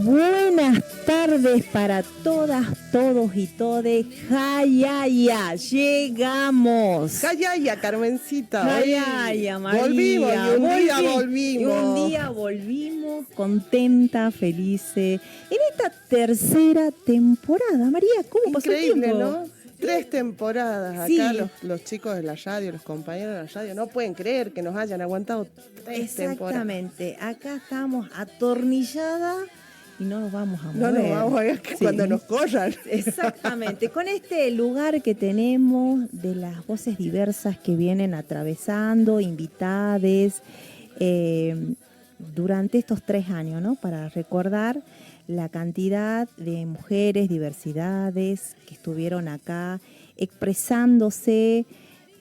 Buenas tardes para todas, todos y todes. Jayaya, llegamos. Jayaya, Carmencita. Jayaya, María. Volvimos y un día volvimos. Y un día volvimos, contenta, felices. En esta tercera temporada, María, ¿cómo pasó el Increíble, tiempo? ¿no? 3 temporadas. Sí. Acá los chicos de la radio, los compañeros de la radio, no pueden creer que nos hayan aguantado 3 temporadas. Exactamente. Acá estamos atornilladas y no nos vamos a mover. No nos vamos a ver que Sí. cuando nos corran. Exactamente, con este lugar que tenemos de las voces diversas que vienen atravesando, invitades, durante estos 3 años, ¿no? Para recordar la cantidad de mujeres, diversidades que estuvieron acá expresándose,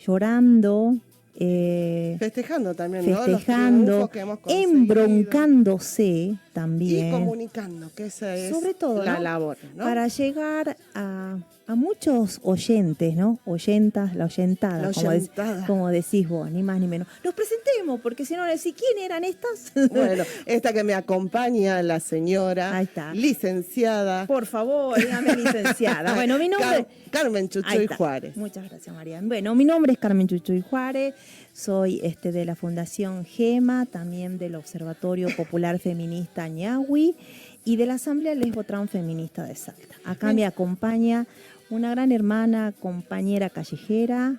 llorando, Festejando también, ¿no? Los festejando, triunfos que hemos conseguido. embroncándose también. Y comunicando, que esa es Sobre todo, la ¿no? labor, ¿no? Para llegar a muchos oyentes, ¿no? Oyentas, la oyentada, La como, oyentada. como decís vos, ni más ni menos. Nos presentemos, porque si no, decís, ¿quién eran estas? Bueno, esta que me acompaña, la señora Ahí está. licenciada Por favor, dígame licenciada. Bueno, mi nombre... Carmen Ahí Chuchuy está. Juárez. Muchas gracias, María. Bueno, mi nombre es Carmen Chuchuy Juárez, soy de la Fundación GEMA, también del Observatorio Popular Feminista Ñahui y de la Asamblea Lesbo-Trans Feminista de Salta. Acá me acompaña una gran hermana, compañera callejera,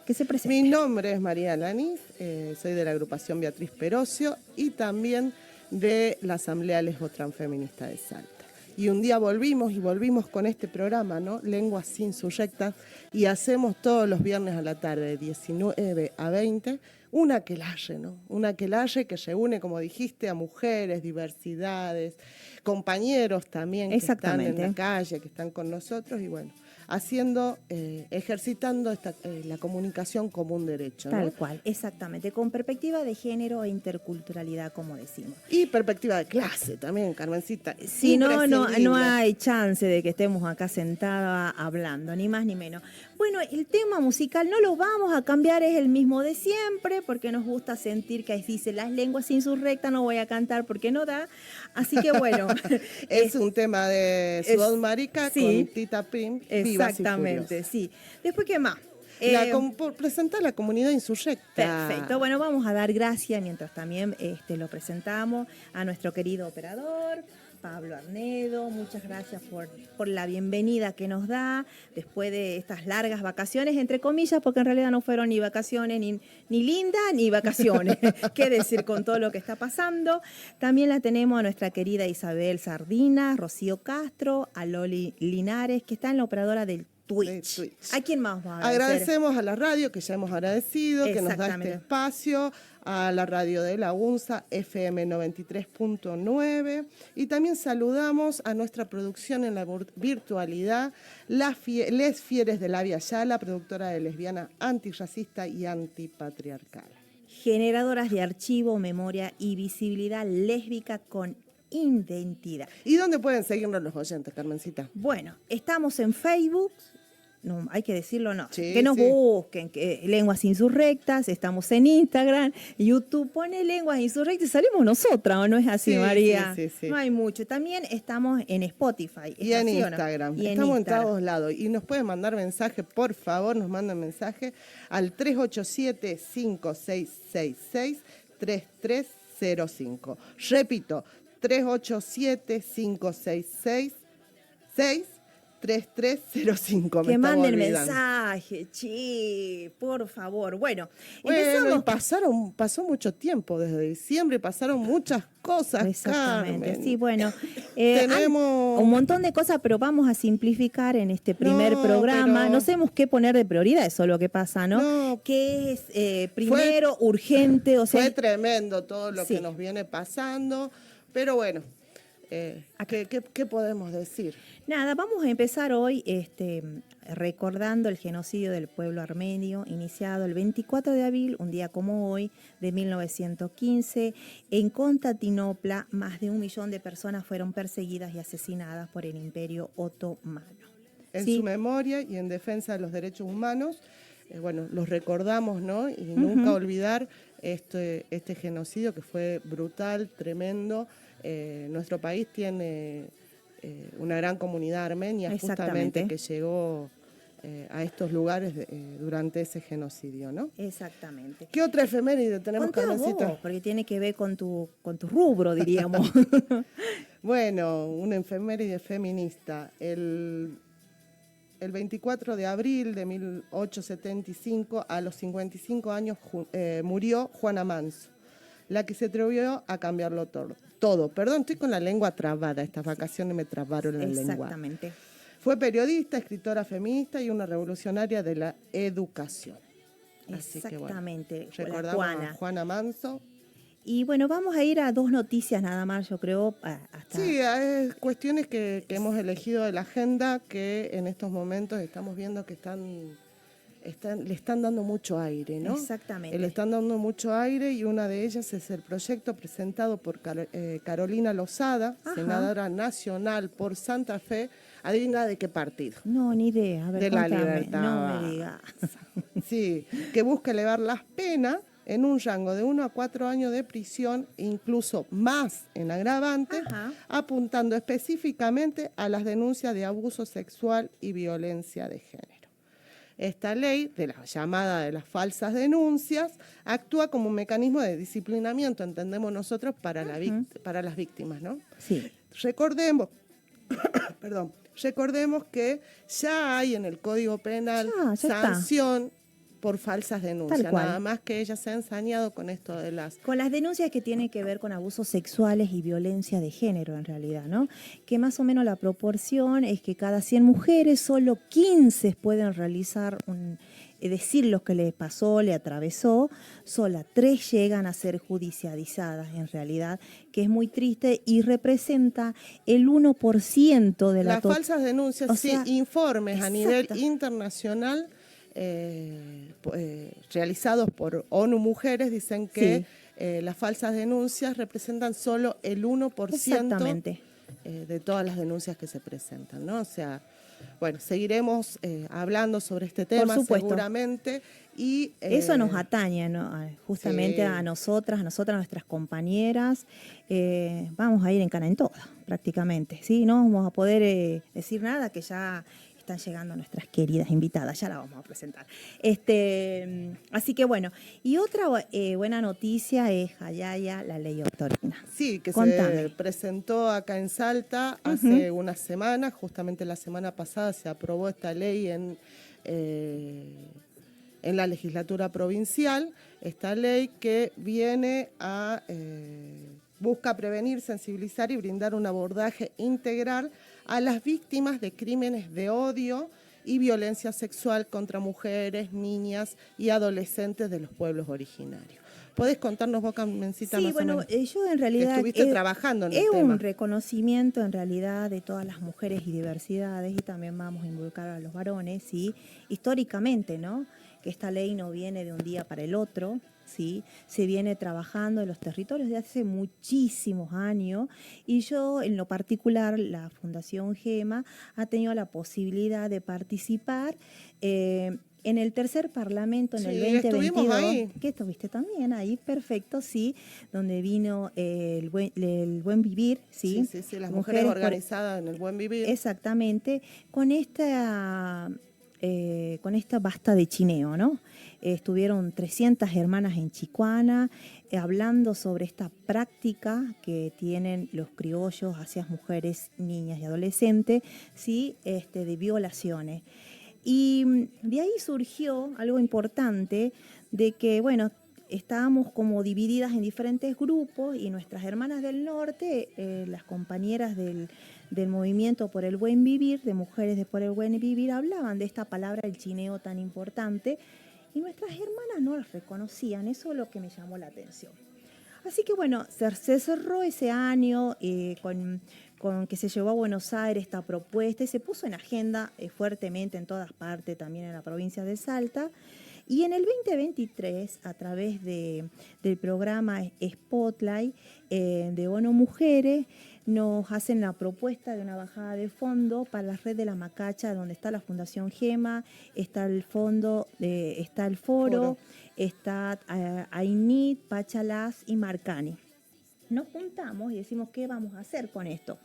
que se presenta. Mi nombre es María Lanis, soy de la agrupación Beatriz Perocio y también de la Asamblea Lesbo-Trans Feminista de Salta. Y un día volvimos con este programa, ¿no? Lenguas Insurrectas, y hacemos todos los viernes a la tarde, de 19 a 20, una aquelarre, ¿no? Una aquelarre que se une, como dijiste, a mujeres, diversidades, compañeros también que están en la calle, que están con nosotros, y bueno, haciendo, ejercitando la comunicación como un derecho, ¿no? Tal cual, exactamente, con perspectiva de género e interculturalidad, como decimos. Y perspectiva de clase también, Carmencita. Si no, no hay chance de que estemos acá sentadas hablando, ni más ni menos. Bueno, el tema musical no lo vamos a cambiar, es el mismo de siempre, porque nos gusta sentir que ahí dice las lenguas insurrectas, no voy a cantar porque no da. Así que bueno. es un tema de Sudón Marica sí, con Tita Prim. Exactamente, sí. Después, ¿qué más? Por presentar la comunidad insurrecta. Perfecto. Bueno, vamos a dar gracias mientras también lo presentamos a nuestro querido operador, Pablo Arnedo. Muchas gracias por la bienvenida que nos da después de estas largas vacaciones, entre comillas, porque en realidad no fueron ni vacaciones, ni lindas, ni vacaciones. ¿Qué decir con todo lo que está pasando? También la tenemos a nuestra querida Isabel Sardina, Rocío Castro, a Loli Linares, que está en la operadora del Twitch. ¿A quién más va a agradecer? Agradecemos a la radio, que ya hemos agradecido, que nos da este espacio, a la radio de la UNSA, FM 93.9, y también saludamos a nuestra producción en la virtualidad, Les Fieres de la Via Yala, productora de lesbiana antirracista y antipatriarcal. Generadoras de archivo, memoria y visibilidad lésbica con identidad. ¿Y dónde pueden seguirnos los oyentes, Carmencita? Bueno, estamos en Facebook, no, hay que decirlo, no, sí, que nos busquen, que Lenguas Insurrectas, estamos en Instagram, YouTube pone Lenguas Insurrectas y salimos nosotras, ¿o no es así, María? Sí. No hay mucho. También estamos en Spotify. Y en Instagram. Estamos en todos lados. Y nos pueden mandar mensaje, por favor, nos mandan mensaje al 387-5666-3305. Repito, 387-566-3305. Que manden mensaje, por favor. Bueno, empezamos. Pasó mucho tiempo desde diciembre, pasaron muchas cosas. Exactamente, Carmen. sí, bueno. Tenemos un montón de cosas, pero vamos a simplificar en este primer programa. No sabemos qué poner de prioridad, eso es lo que pasa, ¿no? Que es primero, urgente. O sea, fue tremendo todo lo que nos viene pasando, pero bueno. ¿Qué podemos decir? Nada, vamos a empezar hoy recordando el genocidio del pueblo armenio, iniciado el 24 de abril, un día como hoy, de 1915. En Constantinopla, más de 1 millón de personas fueron perseguidas y asesinadas por el Imperio Otomano. En su memoria y en defensa de los derechos humanos, bueno, los recordamos, ¿no? Y nunca olvidar este genocidio que fue brutal, tremendo. Nuestro país tiene una gran comunidad armenia justamente que llegó a estos lugares durante ese genocidio, ¿no? Exactamente. ¿Qué otra efeméride tenemos, Carmencita? Vos, porque tiene que ver con tu rubro, diríamos. Bueno, una efeméride feminista. El 24 de abril de 1875, a los 55 años, murió Juana Manso, la que se atrevió a cambiarlo todo. Perdón, estoy con la lengua trabada. Estas vacaciones me trabaron la lengua. Exactamente. Fue periodista, escritora feminista y una revolucionaria de la educación. Exactamente. Así que, bueno, recordamos a Juana Manso. Y bueno, vamos a ir a 2 noticias nada más, yo creo. Sí, hay cuestiones que hemos elegido de la agenda que en estos momentos estamos viendo que le están dando mucho aire, ¿no? Exactamente. Le están dando mucho aire y una de ellas es el proyecto presentado por Carolina Lozada, senadora nacional por Santa Fe. ¿Adivina de qué partido? No, ni idea. A ver, de contame. La Libertad. No me digas. Sí, que busca elevar las penas en un rango de 1 a 4 años de prisión, incluso más en agravante, apuntando específicamente a las denuncias de abuso sexual y violencia de género. Esta ley, de la llamada de las falsas denuncias, actúa como un mecanismo de disciplinamiento, entendemos nosotros, para las víctimas, ¿no? Sí. Recordemos que ya hay en el Código Penal ya sanción por falsas denuncias, nada más que ella se ha ensañado con esto de Con las denuncias que tienen que ver con abusos sexuales y violencia de género, en realidad, ¿no? Que más o menos la proporción es que cada 100 mujeres, solo 15 pueden realizar decir lo que le pasó, le atravesó, sola 3 llegan a ser judicializadas, en realidad, que es muy triste y representa el 1% de las falsas denuncias, informes a nivel internacional realizados por ONU Mujeres dicen que las falsas denuncias representan solo el 1% de todas las denuncias que se presentan, ¿no? O sea, bueno, seguiremos hablando sobre este tema seguramente. Y eso nos atañe, ¿no? Justamente a nosotras, nuestras compañeras. Vamos a ir en cana en todas, prácticamente, ¿sí? No vamos a poder decir nada, que ya están llegando nuestras queridas invitadas, ya la vamos a presentar. Así que bueno, y otra buena noticia es Jayaya, la ley Octorina. Sí, que se presentó acá en Salta hace unas semanas, justamente la semana pasada se aprobó esta ley en la legislatura provincial, esta ley que viene a busca prevenir, sensibilizar y brindar un abordaje integral a las víctimas de crímenes de odio y violencia sexual contra mujeres, niñas y adolescentes de los pueblos originarios. ¿Podés contarnos vos, Carmencita, más o menos? Yo en realidad estuviste trabajando en el tema. Es un reconocimiento en realidad de todas las mujeres y diversidades, y también vamos a involucrar a los varones, ¿sí? Históricamente, ¿no? Que esta ley no viene de un día para el otro, ¿sí? Se viene trabajando en los territorios de hace muchísimos años, y yo en lo particular, la Fundación GEMA ha tenido la posibilidad de participar en el tercer parlamento en el 2022. Ahí. Que estuviste también ahí, perfecto, sí, donde vino el buen vivir, ¿sí? Sí, las mujeres organizadas en el buen vivir. Exactamente, con esta basta de chineo, ¿no? Estuvieron 300 hermanas en Chicuana hablando sobre esta práctica que tienen los criollos hacia mujeres, niñas y adolescentes, ¿sí? De violaciones. Y de ahí surgió algo importante de que, bueno, estábamos como divididas en diferentes grupos, y nuestras hermanas del norte, las compañeras del movimiento por el buen vivir, de mujeres por el buen vivir, hablaban de esta palabra, el chineo, tan importante, y nuestras hermanas no las reconocían. Eso es lo que me llamó la atención. Así que bueno, se cerró ese año con que se llevó a Buenos Aires esta propuesta, y se puso en agenda fuertemente en todas partes, también en la provincia de Salta. Y en el 2023, a través del programa Spotlight de ONU Mujeres, nos hacen la propuesta de una bajada de fondo para la red de la Macacha, donde está la Fundación Gema, está el fondo, está el foro, está Ainit, Pachalás y Marcani. Nos juntamos y decimos qué vamos a hacer con esto.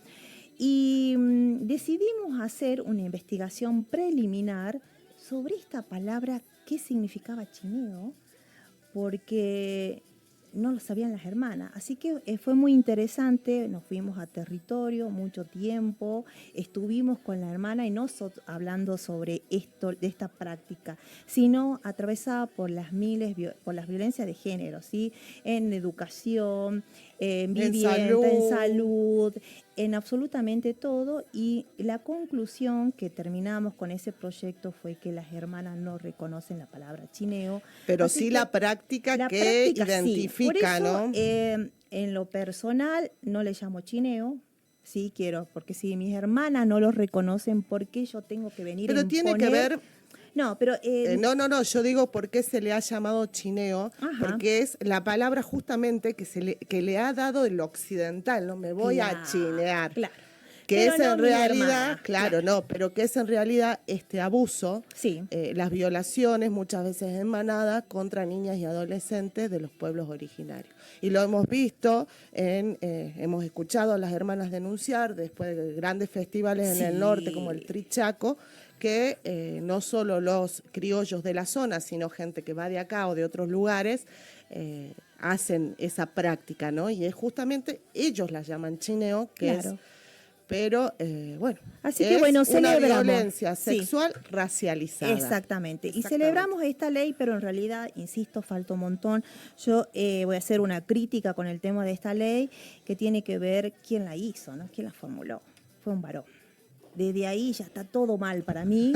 Y decidimos hacer una investigación preliminar sobre esta palabra, qué significaba chineo, porque no lo sabían las hermanas. Así que fue muy interesante, nos fuimos a territorio mucho tiempo, estuvimos con la hermana y no hablando sobre esto, de esta práctica, sino atravesada por las violencias de género, ¿sí? En educación, en vivienda, en salud, en absolutamente todo. Y la conclusión que terminamos con ese proyecto fue que las hermanas no reconocen la palabra chineo. Pero sí la práctica que identifica, por eso, ¿no? En lo personal no le llamo chineo. Sí, quiero, porque si mis hermanas no lo reconocen, ¿por qué yo tengo que venir a imponer? Pero tiene que ver... No, pero... No, yo digo por qué se le ha llamado chineo, porque es la palabra justamente que le ha dado el occidental, ¿no? Me voy a chinear. Claro. Que pero es no en realidad, hermana, claro, no, pero que es en realidad este abuso, sí. Las violaciones muchas veces en manada contra niñas y adolescentes de los pueblos originarios. Y lo hemos visto, hemos escuchado a las hermanas denunciar después de grandes festivales en el norte como el Trichaco, que no solo los criollos de la zona, sino gente que va de acá o de otros lugares, hacen esa práctica, ¿no? Y es justamente, ellos la llaman chineo, que es... Pero, bueno, así que, bueno, una violencia sexual racializada. Exactamente. Y celebramos esta ley, pero en realidad, insisto, falta un montón. Yo voy a hacer una crítica con el tema de esta ley, que tiene que ver quién la hizo, ¿no? Quién la formuló. Fue un varón. Desde ahí ya está todo mal para mí,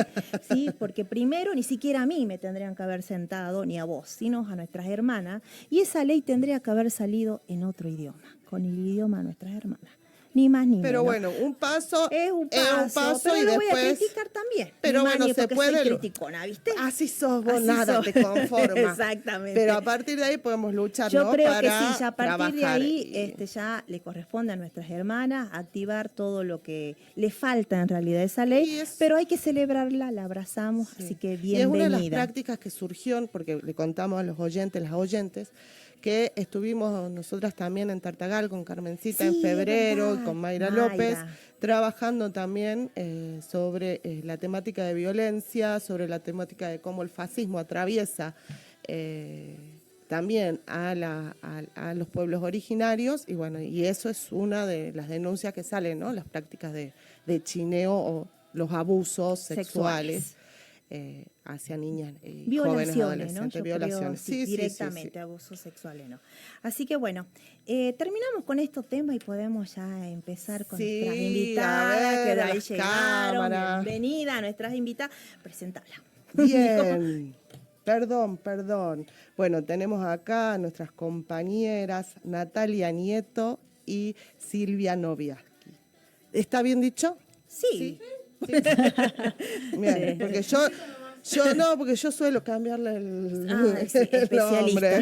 ¿sí? Porque primero ni siquiera a mí me tendrían que haber sentado, ni a vos, sino a nuestras hermanas. Y esa ley tendría que haber salido en otro idioma, con el idioma de nuestras hermanas. Ni más ni menos. Pero bueno, un paso es un paso pero y lo después, voy a criticar también. Pero bueno, se puede. Soy criticona, ¿viste? Así sos vos, así nada te conforma. Exactamente. Pero a partir de ahí podemos luchar, Yo ¿no? creo para que sí, ya a partir de ahí y... ya le corresponde a nuestras hermanas activar todo lo que le falta en realidad a esa ley, pero hay que celebrarla, la abrazamos, así que bienvenida. Y es una de las prácticas que surgió, porque le contamos a los oyentes, las oyentes, que estuvimos nosotras también en Tartagal con Carmencita en febrero, y con Mayra López, trabajando también sobre la temática de violencia, sobre la temática de cómo el fascismo atraviesa también a los pueblos originarios, y bueno, y eso es una de las denuncias que salen, ¿no? Las prácticas de chineo o los abusos sexuales. Hacia niñas y jóvenes adolescentes, ¿no? violaciones. Creo, directamente, abusos sexuales, ¿no? Así que bueno, terminamos con estos temas y podemos ya empezar con nuestras invitadas, que de ahí llegaron. Bienvenida a nuestras invitadas, presentarla. Bien, perdón. Bueno, tenemos acá a nuestras compañeras Natalia Nieto y Silvia Noviaski. ¿Está bien dicho? Sí. Bien, porque porque yo suelo cambiarle el nombre,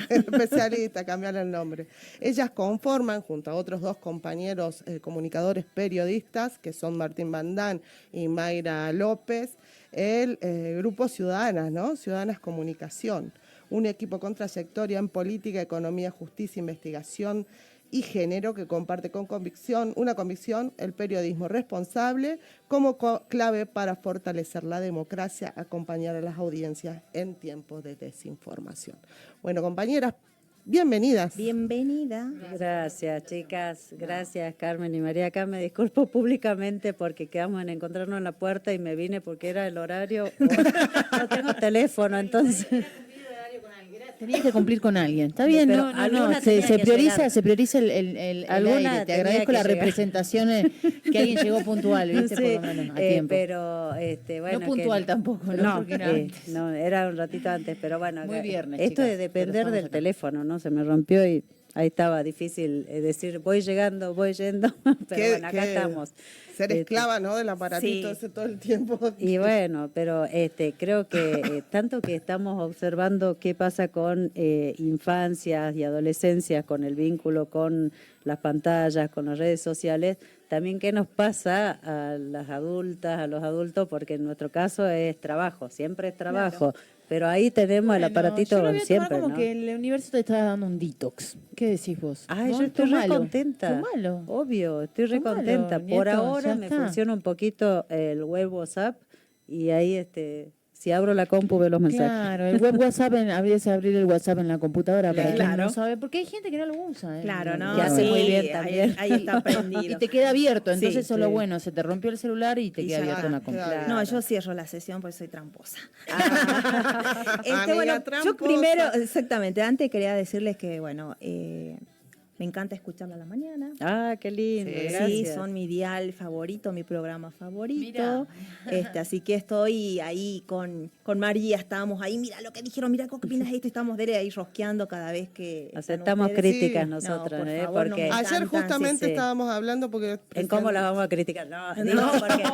especialista, cambiarle el nombre. Ellas conforman, junto a otros dos compañeros comunicadores periodistas, que son Martín Bandán y Mayra López, el grupo Ciudadanas, ¿no? Ciudadanas Comunicación, un equipo con trayectoria en política, economía, justicia, investigación y género, que comparte con una convicción, el periodismo responsable como clave para fortalecer la democracia, acompañar a las audiencias en tiempos de desinformación. Bueno, compañeras, bienvenidas. Bienvenida. Gracias, chicas. Gracias, Carmen y María. Acá me disculpo públicamente porque quedamos en encontrarnos en la puerta y me vine porque era el horario. No tengo teléfono, entonces... Tenías que cumplir con alguien. Está bien, pero no. Se prioriza el aire. Te agradezco la representación que alguien llegó puntual, ¿viste? Sí, por lo menos, a tiempo. Pero, bueno. No puntual tampoco, ¿no? No, era un ratito antes, pero bueno. Muy viernes, esto chicas, de depender del teléfono, ¿no? Se me rompió y ahí estaba difícil decir voy llegando, voy yendo, pero bueno, acá estamos. Ser esclava, ¿no? Del aparatito ese todo el tiempo. Y bueno, pero creo que tanto que estamos observando qué pasa con infancias y adolescencias, con el vínculo con las pantallas, con las redes sociales, también qué nos pasa a las adultas, a los adultos, porque en nuestro caso es trabajo, siempre es trabajo. Claro. Pero ahí tenemos el aparatito siempre, como ¿no? que el universo te está dando un detox. ¿Qué decís vos? Ay, ¿no? Yo estoy re contenta. Malo. Obvio, estoy re contenta. Por ahora me funciona un poquito el web WhatsApp y ahí si abro la compu veo los mensajes. Claro, el web WhatsApp, habría que abrir el WhatsApp en la computadora para quien no sabe, porque hay gente que no lo usa. Claro, ¿no? Que hace muy bien también. Ahí está prendido. Y te queda abierto, entonces eso es lo bueno, se te rompió el celular y te queda abierto en la computadora. No, yo cierro la sesión porque soy tramposa. Bueno, yo primero, exactamente, antes quería decirles que, bueno, me encanta escucharla a la mañana. Ah, qué lindo. Sí, son mi dial favorito, mi programa favorito. Así que estoy ahí con María, estábamos ahí, mira lo que dijeron, mira qué opinas de esto, estamos ahí rosqueando cada vez que aceptamos críticas nosotros, no, por favor, porque ayer justamente estábamos hablando porque en cómo las vamos a criticar. No, digo porque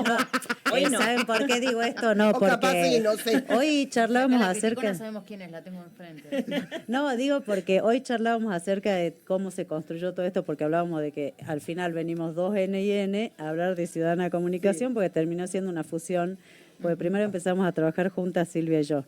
hoy no. ¿Saben por qué digo esto? No, porque capaz sí, no sé. Hoy charlábamos acerca. No sabemos quién es, la tengo enfrente. No, digo porque hoy charlábamos acerca de cómo se construyó todo esto, porque hablábamos de que al final venimos dos N&N a hablar de Ciudadana Comunicación, porque terminó siendo una fusión, porque primero empezamos a trabajar juntas Silvia y yo.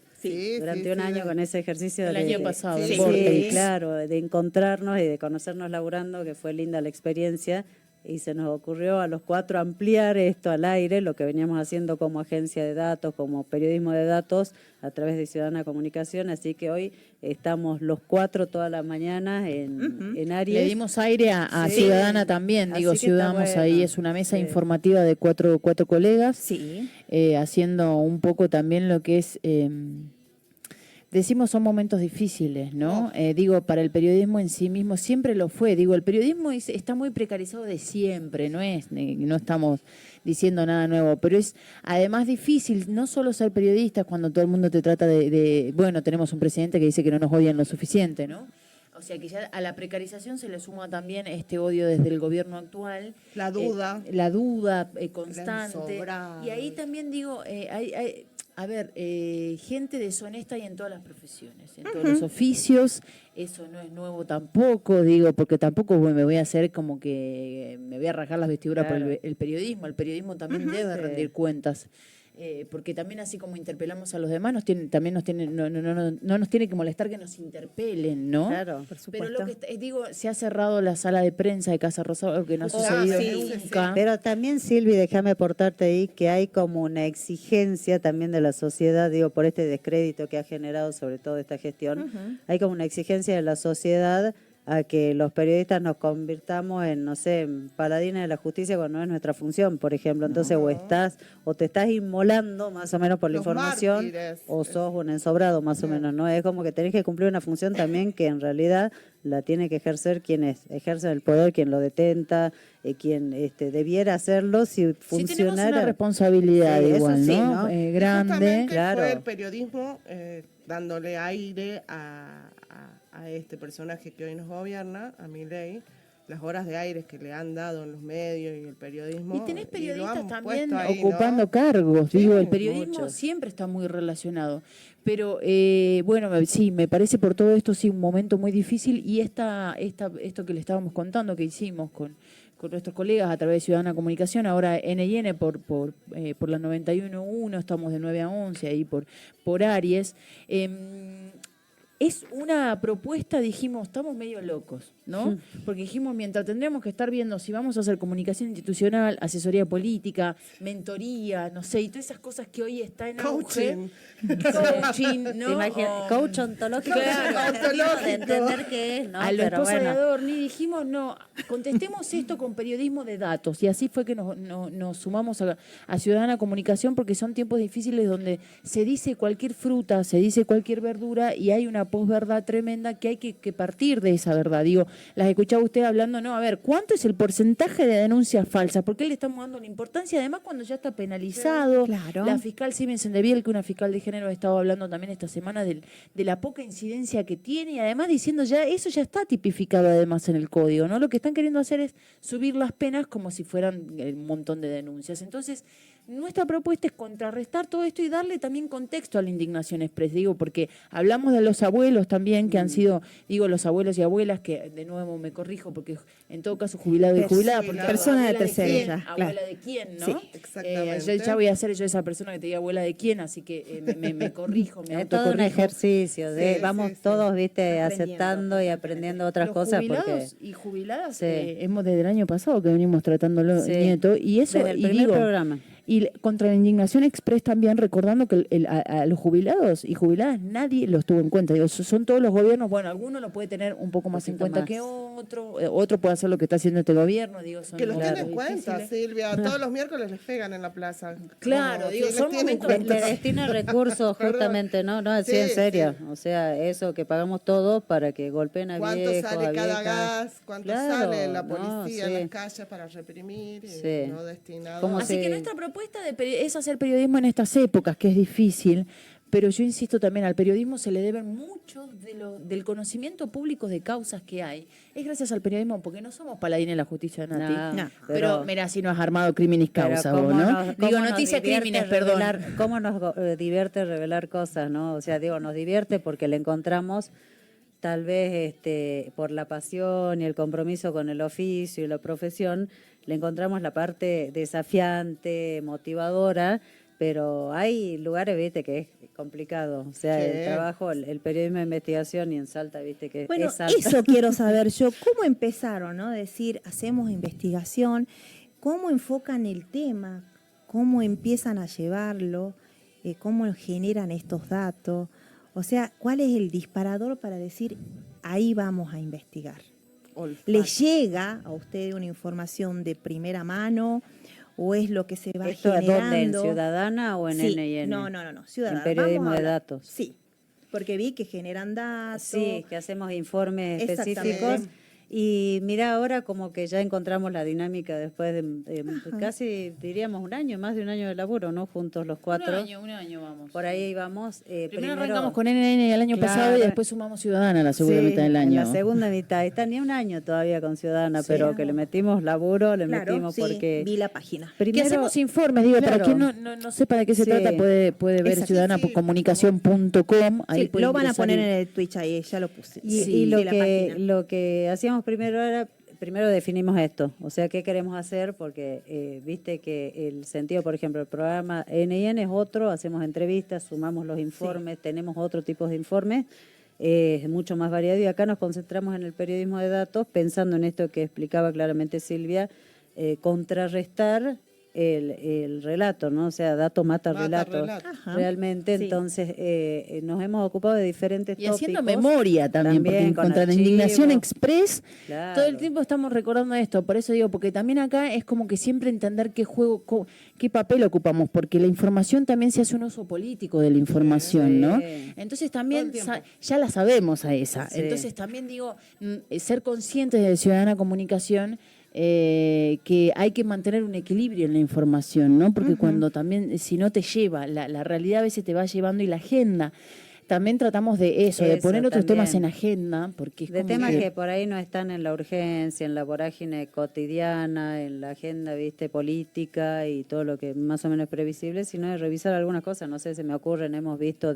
Durante un año con ese ejercicio el año pasado. Sí, claro, de encontrarnos y de conocernos laburando, que fue linda la experiencia. Y se nos ocurrió a los 4 ampliar esto al aire, lo que veníamos haciendo como agencia de datos, como periodismo de datos, a través de Ciudadana Comunicación. Así que hoy estamos los 4 todas las mañanas en Aries. Le dimos aire a Ciudadana también, digo, Ciudadamos bueno. Ahí, es una mesa informativa de cuatro colegas, haciendo un poco también lo que es... Decimos son momentos difíciles, ¿no? Digo, para el periodismo en sí mismo siempre lo fue. Digo, el periodismo está muy precarizado de siempre, no estamos diciendo nada nuevo, pero es además difícil no solo ser periodista cuando todo el mundo te trata bueno, tenemos un presidente que dice que no nos odian lo suficiente, ¿no? O sea que ya a la precarización se le suma también este odio desde el gobierno actual. La duda. La duda constante. Y ahí también digo, gente deshonesta y en todas las profesiones, en todos los oficios, eso no es nuevo tampoco, digo, porque tampoco me voy a hacer como que me voy a rajar las vestiduras por el periodismo también debe rendir cuentas. Porque también así como interpelamos a los demás, no nos tiene que molestar que nos interpelen, ¿no? Claro, por supuesto. Pero lo que digo, se ha cerrado la sala de prensa de Casa Rosada, algo que no ha sucedido nunca. Pero también, Silvi, déjame aportarte ahí que hay como una exigencia también de la sociedad, digo, por este descrédito que ha generado sobre todo esta gestión, hay como una exigencia de la sociedad a que los periodistas nos convirtamos en, no sé, en paladines de la justicia cuando no es nuestra función, por ejemplo. Entonces, o te estás inmolando más o menos por la información, mártires. O sos un ensobrado más o menos, ¿no? Es como que tenés que cumplir una función también que en realidad la tiene que ejercer quienes ejercen el poder, quien lo detenta, quien debiera hacerlo si funcionara. Sí, tenemos una responsabilidad igual, sí, ¿no? Grande. Claro. Fue el periodismo dándole aire a este personaje que hoy nos gobierna, a Milei, las horas de aire que le han dado en los medios y el periodismo. Y tenés periodistas también ahí, ocupando ¿no? cargos, sí, digo, el periodismo muchos. Siempre está muy relacionado. Pero bueno, sí, me parece por todo esto sí un momento muy difícil y esto que le estábamos contando que hicimos con nuestros colegas a través de Ciudadana Comunicación, ahora N&N por la 91.1, estamos de 9 a 11 ahí por Aries. Es una propuesta, dijimos, estamos medio locos, ¿no? Porque dijimos, mientras tendremos que estar viendo si vamos a hacer comunicación institucional, asesoría política, mentoría, no sé, y todas esas cosas que hoy está en auge. Coaching, ¿no? Coach ontológico. Claro, de entender qué es, ¿no? A lo esposa de Adorni dijimos, no, contestemos esto con periodismo de datos. Y así fue que nos sumamos a Ciudadana Comunicación, porque son tiempos difíciles donde se dice cualquier fruta, se dice cualquier verdura y hay una posverdad tremenda que hay que partir de esa verdad. Digo, las escuchaba usted hablando, no, a ver, ¿cuánto es el porcentaje de denuncias falsas? ¿Por qué le estamos dando la importancia? Además, cuando ya está penalizado, claro. La fiscal Siemens Sendeviel, que una fiscal de género ha estado hablando también esta semana de la poca incidencia que tiene, y además diciendo ya, eso ya está tipificado además en el código, ¿no? Lo que están queriendo hacer es subir las penas como si fueran un montón de denuncias. Entonces, nuestra propuesta es contrarrestar todo esto y darle también contexto a la indignación express, digo, porque hablamos de los abuelos también, que han sido, digo, los abuelos y abuelas, que de nuevo me corrijo, porque en todo caso jubilado y jubilada, porque persona de tercera edad, abuela claro. de quién, ¿no? Sí, exactamente. Yo ya voy a ser yo esa persona que te diga abuela de quién, así que me corrijo, me Es todo un autocorrijo. ejercicio, vamos todos, viste, Aprendiendo. aceptando y aprendiendo otras Los cosas. jubilados Porque y jubiladas, Sí. hemos desde el año pasado que venimos tratándolo, Sí. Nieto, y eso, desde el y primer digo, programa. y contra la indignación express también, recordando que a los jubilados y jubiladas nadie los tuvo en cuenta. Digo, son todos los gobiernos, bueno, alguno lo puede tener un poco más en cuenta que otro, otro puede hacer lo que está haciendo este gobierno. Digo, son Que los tiene en momentos cuenta, difíciles. Silvia. Todos los miércoles les pegan en la plaza. Claro, No, digo, sí, les son tienen en momentos cuenta. Le destina recursos Perdón. justamente, ¿no? No, así Sí, en serio. sí. O sea, eso que pagamos todos para que golpeen a ¿Cuánto viejos, sale a cada viejas. gas? ¿Cuánto Claro, sale la no, policía sí. en las calles para reprimir? Y Sí. no destinado. ¿Cómo Así se- que nuestra propuesta es hacer periodismo en estas épocas, que es difícil, pero yo insisto también, al periodismo se le deben mucho del conocimiento público de causas que hay. Es gracias al periodismo, porque no somos paladines de la justicia, Nati. No, Pero mira, si no has armado crímenes pero causa, cómo vos, ¿no? nos- cómo Digo, nos noticias divierte crímenes, perdón. ¿Cómo nos divierte revelar cosas, no? O sea, digo, nos divierte porque le encontramos tal vez por la pasión y el compromiso con el oficio y la profesión, le encontramos la parte desafiante, motivadora, pero hay lugares, viste, que es complicado. O sea, Sí. el trabajo, el periodismo de investigación y en Salta, viste, que Bueno, es Salta. eso quiero saber yo. ¿Cómo empezaron, no? Decir, hacemos investigación, ¿cómo enfocan el tema? ¿Cómo empiezan a llevarlo? ¿Cómo generan estos datos? O sea, ¿cuál es el disparador para decir, ahí vamos a investigar? Olfato. ¿Le llega a usted una información de primera mano o es lo que se va ¿Esto es generando? dónde? ¿En Ciudadana o en Sí, N&N? no, Ciudadana. En periodismo Vamos a de hablar. datos. Sí, porque vi que generan datos. Sí, que hacemos informes específicos. Exactamente. Y mira, ahora como que ya encontramos la dinámica después de casi, diríamos, un año, más de un año de laburo, ¿no? Juntos los cuatro. Un año vamos. Por ahí vamos. Primero arrancamos con NN el año Claro. pasado y después sumamos Ciudadana la segunda mitad del año. La segunda mitad. Está ni un año todavía con Ciudadana, Sí. pero que le metimos laburo, le Claro, metimos sí, porque... vi la página. Que Primero, hacemos informes, digo, para claro. quien no sepa de qué se Sí. trata, puede ver Exacto. ciudadanacomunicación.com. Ahí Sí, puede lo van a ingresar poner y- en el Twitch ahí, ya lo puse. Y, Sí, y la página. lo que hacíamos primero era, primero definimos esto, o sea, qué queremos hacer, porque viste que el sentido, por ejemplo, el programa N&N es otro, hacemos entrevistas, sumamos los informes, tenemos otro tipo de informes, es mucho más variado, y acá nos concentramos en el periodismo de datos, pensando en esto que explicaba claramente Silvia, contrarrestar el relato, ¿no? O sea, dato mata relato. Ajá. Realmente, Sí. entonces nos hemos ocupado de diferentes Y haciendo tópicos. memoria también, porque con contra la indignación archivos. express, Claro. todo el tiempo estamos recordando esto. Por eso digo, porque también acá es como que siempre entender qué juego, qué papel ocupamos, porque la información también se hace un uso político de la información, ¿no? Sí. Entonces también Todo el tiempo. ya la sabemos a esa. Sí. Entonces también digo, ser conscientes de Ciudadana Comunicación, que hay que mantener un equilibrio en la información, ¿no? Porque cuando también, si no te lleva, la realidad a veces te va llevando y la agenda. También tratamos de eso, de Eso poner otros también. temas en agenda, porque es De como temas que por ahí no están en la urgencia, en la vorágine cotidiana, en la agenda, viste, política y todo lo que más o menos es previsible, sino de revisar algunas cosas. No sé, se me ocurren, hemos visto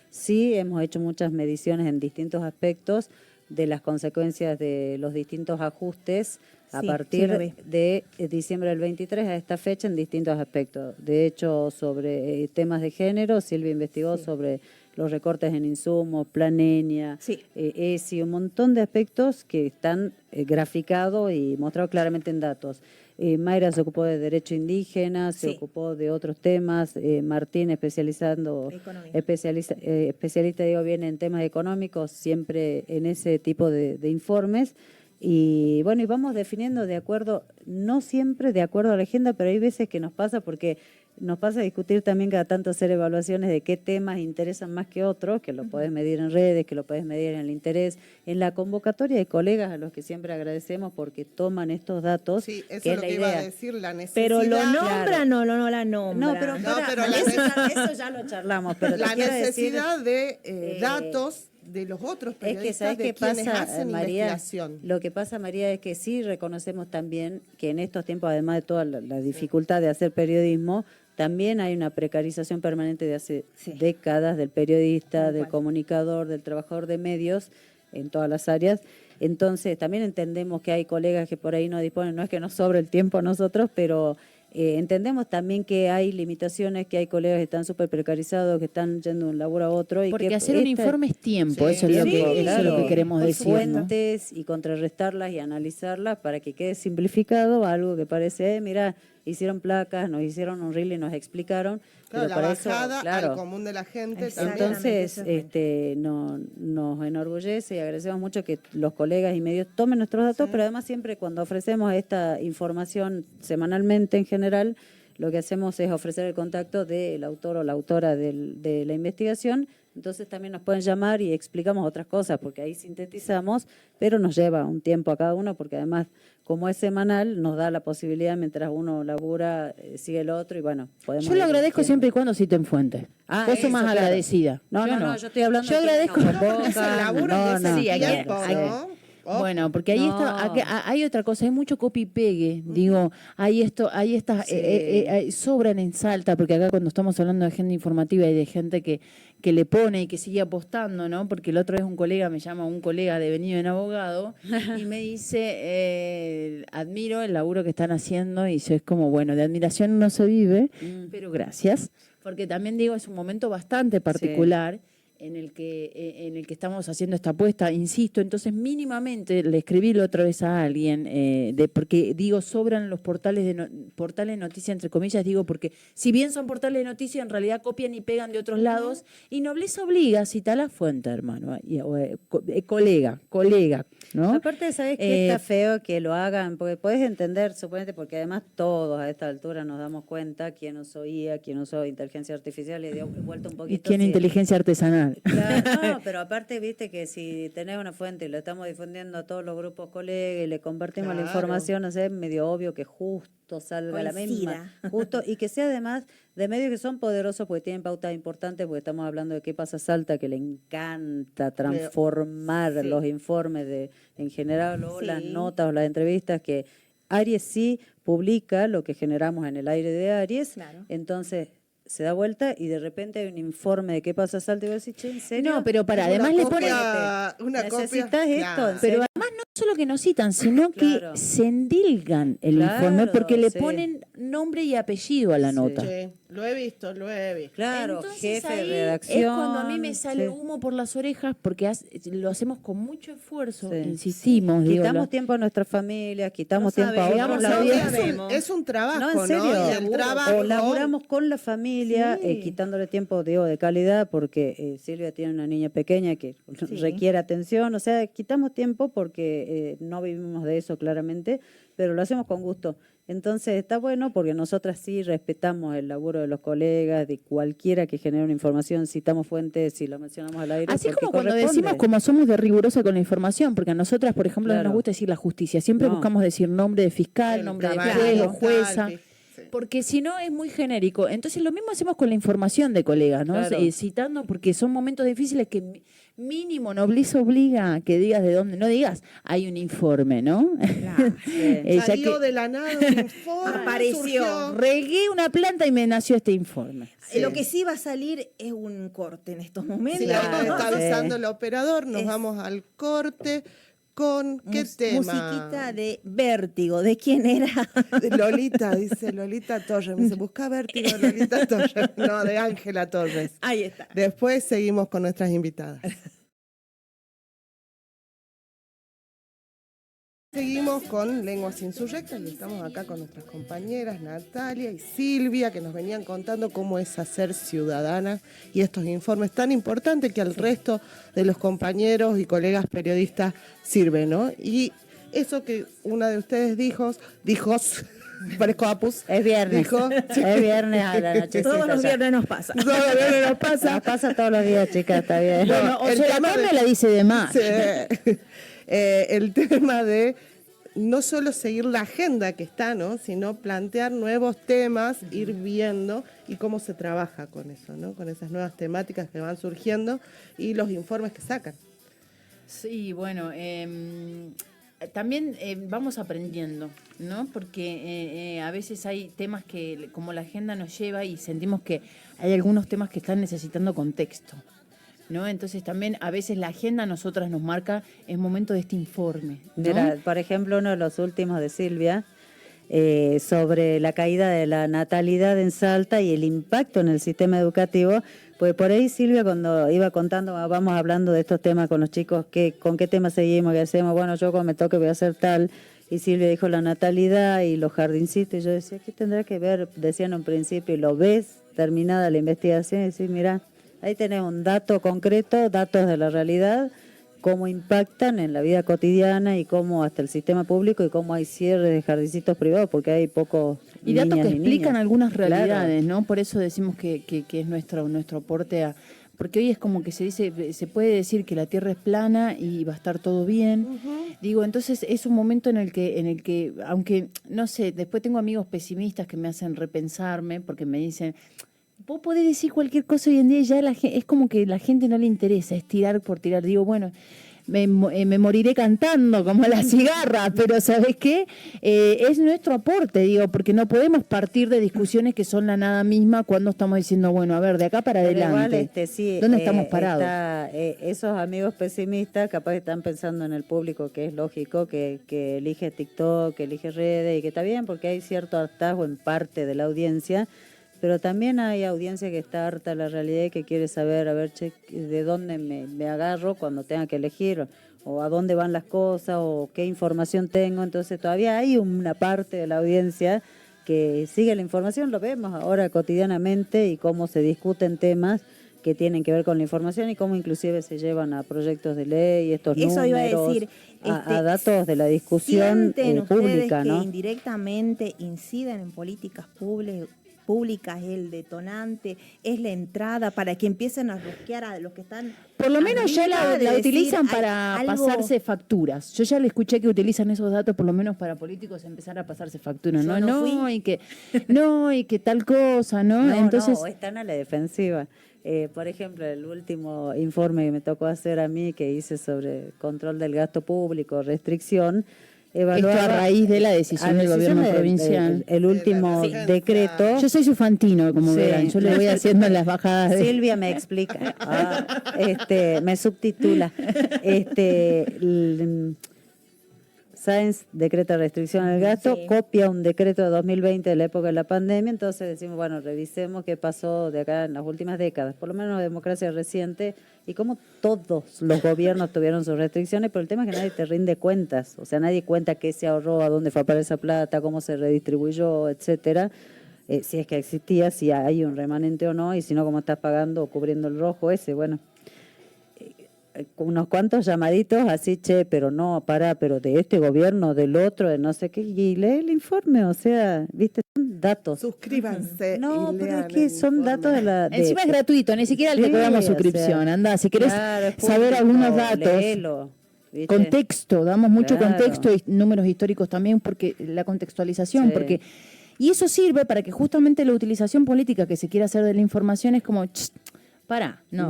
sí, hemos hecho muchas mediciones en distintos aspectos de las consecuencias de los distintos ajustes a Sí, sí partir lo vi. de diciembre del 23 a esta fecha en distintos aspectos. De hecho, sobre temas de género, Silvia investigó sobre los recortes en insumos, Plan Enia, Sí. ESI, un montón de aspectos que están graficados y mostrados claramente en datos. Mayra se ocupó de derecho indígena, se Sí. ocupó de otros temas, Martín Economía. especialista, digo bien, en temas económicos, siempre en ese tipo de informes. Y bueno, y vamos definiendo de acuerdo, no siempre de acuerdo a la agenda, pero hay veces que nos pasa porque nos pasa a discutir también cada tanto hacer evaluaciones de qué temas interesan más que otros, que lo podés medir en redes, que lo podés medir en el interés. En la convocatoria hay colegas a los que siempre agradecemos porque toman estos datos. Sí, eso que es lo la que idea. iba a decir, la necesidad. Pero lo nombra, Claro. no la nombra. No, pero eso ya lo charlamos. Pero la te quiero necesidad decir, de datos de los otros es periodistas, que, ¿sabes de qué quienes pasa, hacen María? investigación. Lo que pasa, María, es que sí reconocemos también que en estos tiempos, además de toda la dificultad de hacer periodismo, también hay una precarización permanente de hace décadas del periodista, del comunicador, del trabajador de medios, en todas las áreas. Entonces, también entendemos que hay colegas que por ahí no disponen, no es que nos sobre el tiempo a nosotros, pero entendemos también que hay limitaciones, que hay colegas que están súper precarizados, que están yendo de un laburo a otro. Y porque que hacer un informe es tiempo, eso, es lo que queremos decir. Fuentes, ¿no? Y contrarrestarlas y analizarlas para que quede simplificado algo que parece, mira, hicieron placas, nos hicieron un reel y nos explicaron. Claro, pero la para bajada eso, claro, al común de la gente también. entonces nos enorgullece y agradecemos mucho que los colegas y medios tomen nuestros datos, pero además siempre cuando ofrecemos esta información semanalmente en general, lo que hacemos es ofrecer el contacto del autor o la autora de la investigación. Entonces también nos pueden llamar y explicamos otras cosas, porque ahí sintetizamos, pero nos lleva un tiempo a cada uno, porque además, como es semanal, nos da la posibilidad, mientras uno labura, sigue el otro, y bueno, podemos... Yo lo agradezco siempre y cuando citen fuentes. Vos sos más agradecida. No, yo estoy hablando... Yo agradezco... Bueno, porque ahí hay otra cosa, hay mucho copy y pegue, digo, hay estas, sobran en Salta, porque acá cuando estamos hablando de agenda informativa y de gente que le pone y que sigue apostando, ¿no? Porque el otro vez un colega me llama, un colega devenido en abogado, y me dice, admiro el laburo que están haciendo, y eso es como, bueno, de admiración no se vive, pero gracias, porque también digo, es un momento bastante particular. En el que estamos haciendo esta apuesta, insisto, entonces mínimamente le escribí la otra vez a alguien, porque digo, sobran los portales de noticias, entre comillas, digo, porque si bien son portales de noticias, en realidad copian y pegan de otros lados, y nobleza obliga a citar la fuente, hermano, colega, ¿no? Aparte, ¿sabes qué está feo que lo hagan? Porque podés entender, suponete, porque además todos a esta altura nos damos cuenta quién usó IA, quién usó inteligencia artificial, y he vuelto un poquito... ¿Y quién inteligencia artesanal? Claro, no, pero aparte, viste que si tenés una fuente y lo estamos difundiendo a todos los grupos colegas y le compartimos la información, o sea, es medio obvio que justo salga la misma. Justo, y que sea además de medios que son poderosos porque tienen pautas importantes, porque estamos hablando de qué pasa Salta, que le encanta transformar los informes en general, o las notas o las entrevistas, que Aries sí publica lo que generamos en el aire de Aries, entonces... se da vuelta y de repente hay un informe de qué pasa Salta y vos decís, che, ¿en serio? No, pero además le ponen... Necesitas esto. Pero además no solo que nos citan, sino que se endilgan el informe porque le ponen nombre y apellido a la nota. Sí, lo he visto. Claro, entonces, jefe de ahí redacción. es cuando a mí me sale humo por las orejas porque lo hacemos con mucho esfuerzo, insistimos. Quitamos tiempo a nuestras familias, quitamos tiempo a otros. Es un trabajo, ¿no? En serio. Y el trabajo... O laburamos con la familia, quitándole tiempo, digo, de calidad, porque Silvia tiene una niña pequeña que requiere atención. O sea, quitamos tiempo porque no vivimos de eso claramente, pero lo hacemos con gusto. Entonces está bueno porque nosotras sí respetamos el laburo de los colegas, de cualquiera que genere una información, citamos fuentes, si lo mencionamos al aire. Así como cuando decimos como somos de rigurosa con la información, porque a nosotras, por ejemplo, no nos gusta decir la justicia, siempre buscamos decir nombre de fiscal, nombre de juez o jueza, porque si no es muy genérico. Entonces lo mismo hacemos con la información de colegas, ¿no? Citando, porque son momentos difíciles que mínimo nobleza obliga a que digas de dónde, no digas, hay un informe, ¿no? Claro, salió de la nada un informe, apareció. Regué una planta y me nació este informe. Lo que sí va a salir es un corte en estos momentos. Sí, está avisando el operador, nos vamos al corte. ¿Con qué tema? Musiquita de Vértigo. ¿De quién era? De Lolita, dice Lolita Torres. Me dice, busca Vértigo de Lolita Torres. No, de Ángela Torres. Ahí está. Después seguimos con nuestras invitadas. Seguimos con Lenguas Insurrectas y estamos acá con nuestras compañeras Natalia y Silvia, que nos venían contando cómo es hacer ciudadana y estos informes tan importantes que al resto de los compañeros y colegas periodistas sirven, ¿no? Y eso que una de ustedes dijo, parezco Apus. Es viernes. Es viernes a la noche. Todos los viernes nos pasa. Todos los viernes nos pasa. Nos pasa todos los días, chicas, está bien. Bueno, o sea, la Carmen la dice de más. Sí. El tema de no solo seguir la agenda que está, ¿no? Sino plantear nuevos temas, ir viendo y cómo se trabaja con eso, ¿no? Con esas nuevas temáticas que van surgiendo y los informes que sacan. Sí, bueno, también vamos aprendiendo, ¿no? Porque a veces hay temas que, como la agenda nos lleva y sentimos que hay algunos temas que están necesitando contexto, ¿no? Entonces también a veces la agenda a nosotras nos marca el momento de este informe, ¿no? Mira, por ejemplo, uno de los últimos de Silvia, sobre la caída de la natalidad en Salta y el impacto en el sistema educativo. Pues por ahí Silvia, cuando iba contando, vamos hablando de estos temas con los chicos, con qué temas seguimos, qué hacemos, bueno, yo cuando me toque voy a hacer tal, y Silvia dijo la natalidad y los jardincitos, y yo decía, ¿qué tendrá que ver? Decían en un principio, y lo ves, terminada la investigación, y decís, mira, ahí tenemos un dato concreto, datos de la realidad, cómo impactan en la vida cotidiana y cómo hasta el sistema público y cómo hay cierres de jardincitos privados, porque hay pocos y datos que explican algunas realidades, claro. ¿no? Por eso decimos que es nuestro aporte a... Porque hoy es como que se dice, se puede decir que la Tierra es plana y va a estar todo bien. Digo, entonces es un momento en el que, aunque, no sé, después tengo amigos pesimistas que me hacen repensarme porque me dicen... Vos podés decir cualquier cosa hoy en día y ya es como que la gente no le interesa, es tirar por tirar. Digo, bueno, me moriré cantando como la cigarra, pero ¿sabés qué? Es nuestro aporte, digo, porque no podemos partir de discusiones que son la nada misma cuando estamos diciendo, bueno, a ver, de acá para adelante, igual, sí, ¿dónde estamos parados? Esos amigos pesimistas capaz que están pensando en el público, que es lógico, que elige TikTok, que elige redes, y que está bien porque hay cierto hartazgo en parte de la audiencia, pero también hay audiencia que está harta de la realidad y que quiere saber, a ver, che, de dónde me agarro cuando tenga que elegir, o a dónde van las cosas, o qué información tengo. Entonces todavía hay una parte de la audiencia que sigue la información, lo vemos ahora cotidianamente, y cómo se discuten temas que tienen que ver con la información y cómo inclusive se llevan a proyectos de ley, estos eso números, iba a decir, a datos de la discusión pública, que ¿no? indirectamente inciden en políticas públicas, es el detonante, es la entrada para que empiecen a rosquear a los que están... Por lo menos ya la utilizan para pasarse facturas. Yo ya le escuché que utilizan esos datos por lo menos para políticos empezar a pasarse facturas. Y que tal cosa, ¿no? Entonces están a la defensiva. Por ejemplo, el último informe que me tocó hacer a mí, que hice sobre control del gasto público, restricción, esto a raíz de la decisión del gobierno provincial. El último decreto. Yo soy su fantino, como verán. Yo le voy haciendo en las bajadas. Silvia me explica. Me subtitula. Sáenz decreta restricción al gasto, copia un decreto de 2020 de la época de la pandemia, entonces decimos, bueno, revisemos qué pasó de acá en las últimas décadas, por lo menos en la democracia reciente, y cómo todos los gobiernos tuvieron sus restricciones, pero el tema es que nadie te rinde cuentas, o sea, nadie cuenta qué se ahorró, a dónde fue a parar esa plata, cómo se redistribuyó, etcétera, si es que existía, si hay un remanente o no, y si no, cómo estás pagando o cubriendo el rojo ese, bueno. Unos cuantos llamaditos así, che, pero no, pero de este gobierno, del otro, de no sé qué, y lee el informe, o sea, viste, son datos. Suscríbanse. No, pero es que son datos de la... Encima es gratuito, ni siquiera le cobramos suscripción, o sea, anda, si querés saber algunos datos, léelo, contexto, damos mucho contexto y números históricos también, porque la contextualización, porque... Y eso sirve para que justamente la utilización política que se quiera hacer de la información es como...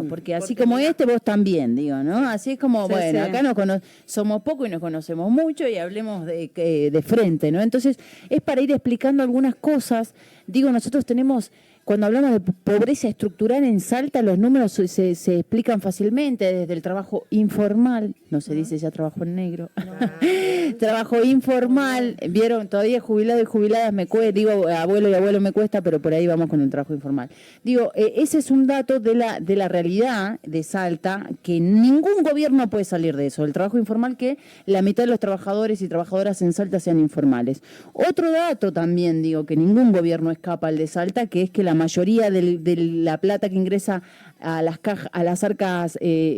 porque así como vos también, digo, ¿no? Así es como, acá somos pocos y nos conocemos mucho y hablemos de frente, ¿no? Entonces, es para ir explicando algunas cosas. Digo, nosotros tenemos, cuando hablamos de pobreza estructural en Salta, los números se explican fácilmente, desde el trabajo informal, no se dice ya trabajo en negro, trabajo informal, vieron, todavía jubilado y jubiladas me cuesta, digo, abuelo y abuelo me cuesta, pero por ahí vamos con el trabajo informal. Digo, ese es un dato de la realidad de Salta, que ningún gobierno puede salir de eso, el trabajo informal, que la mitad de los trabajadores y trabajadoras en Salta sean informales. Otro dato también, digo, que ningún gobierno escapa al de Salta, que es que la mayoría de la plata que ingresa a las arcas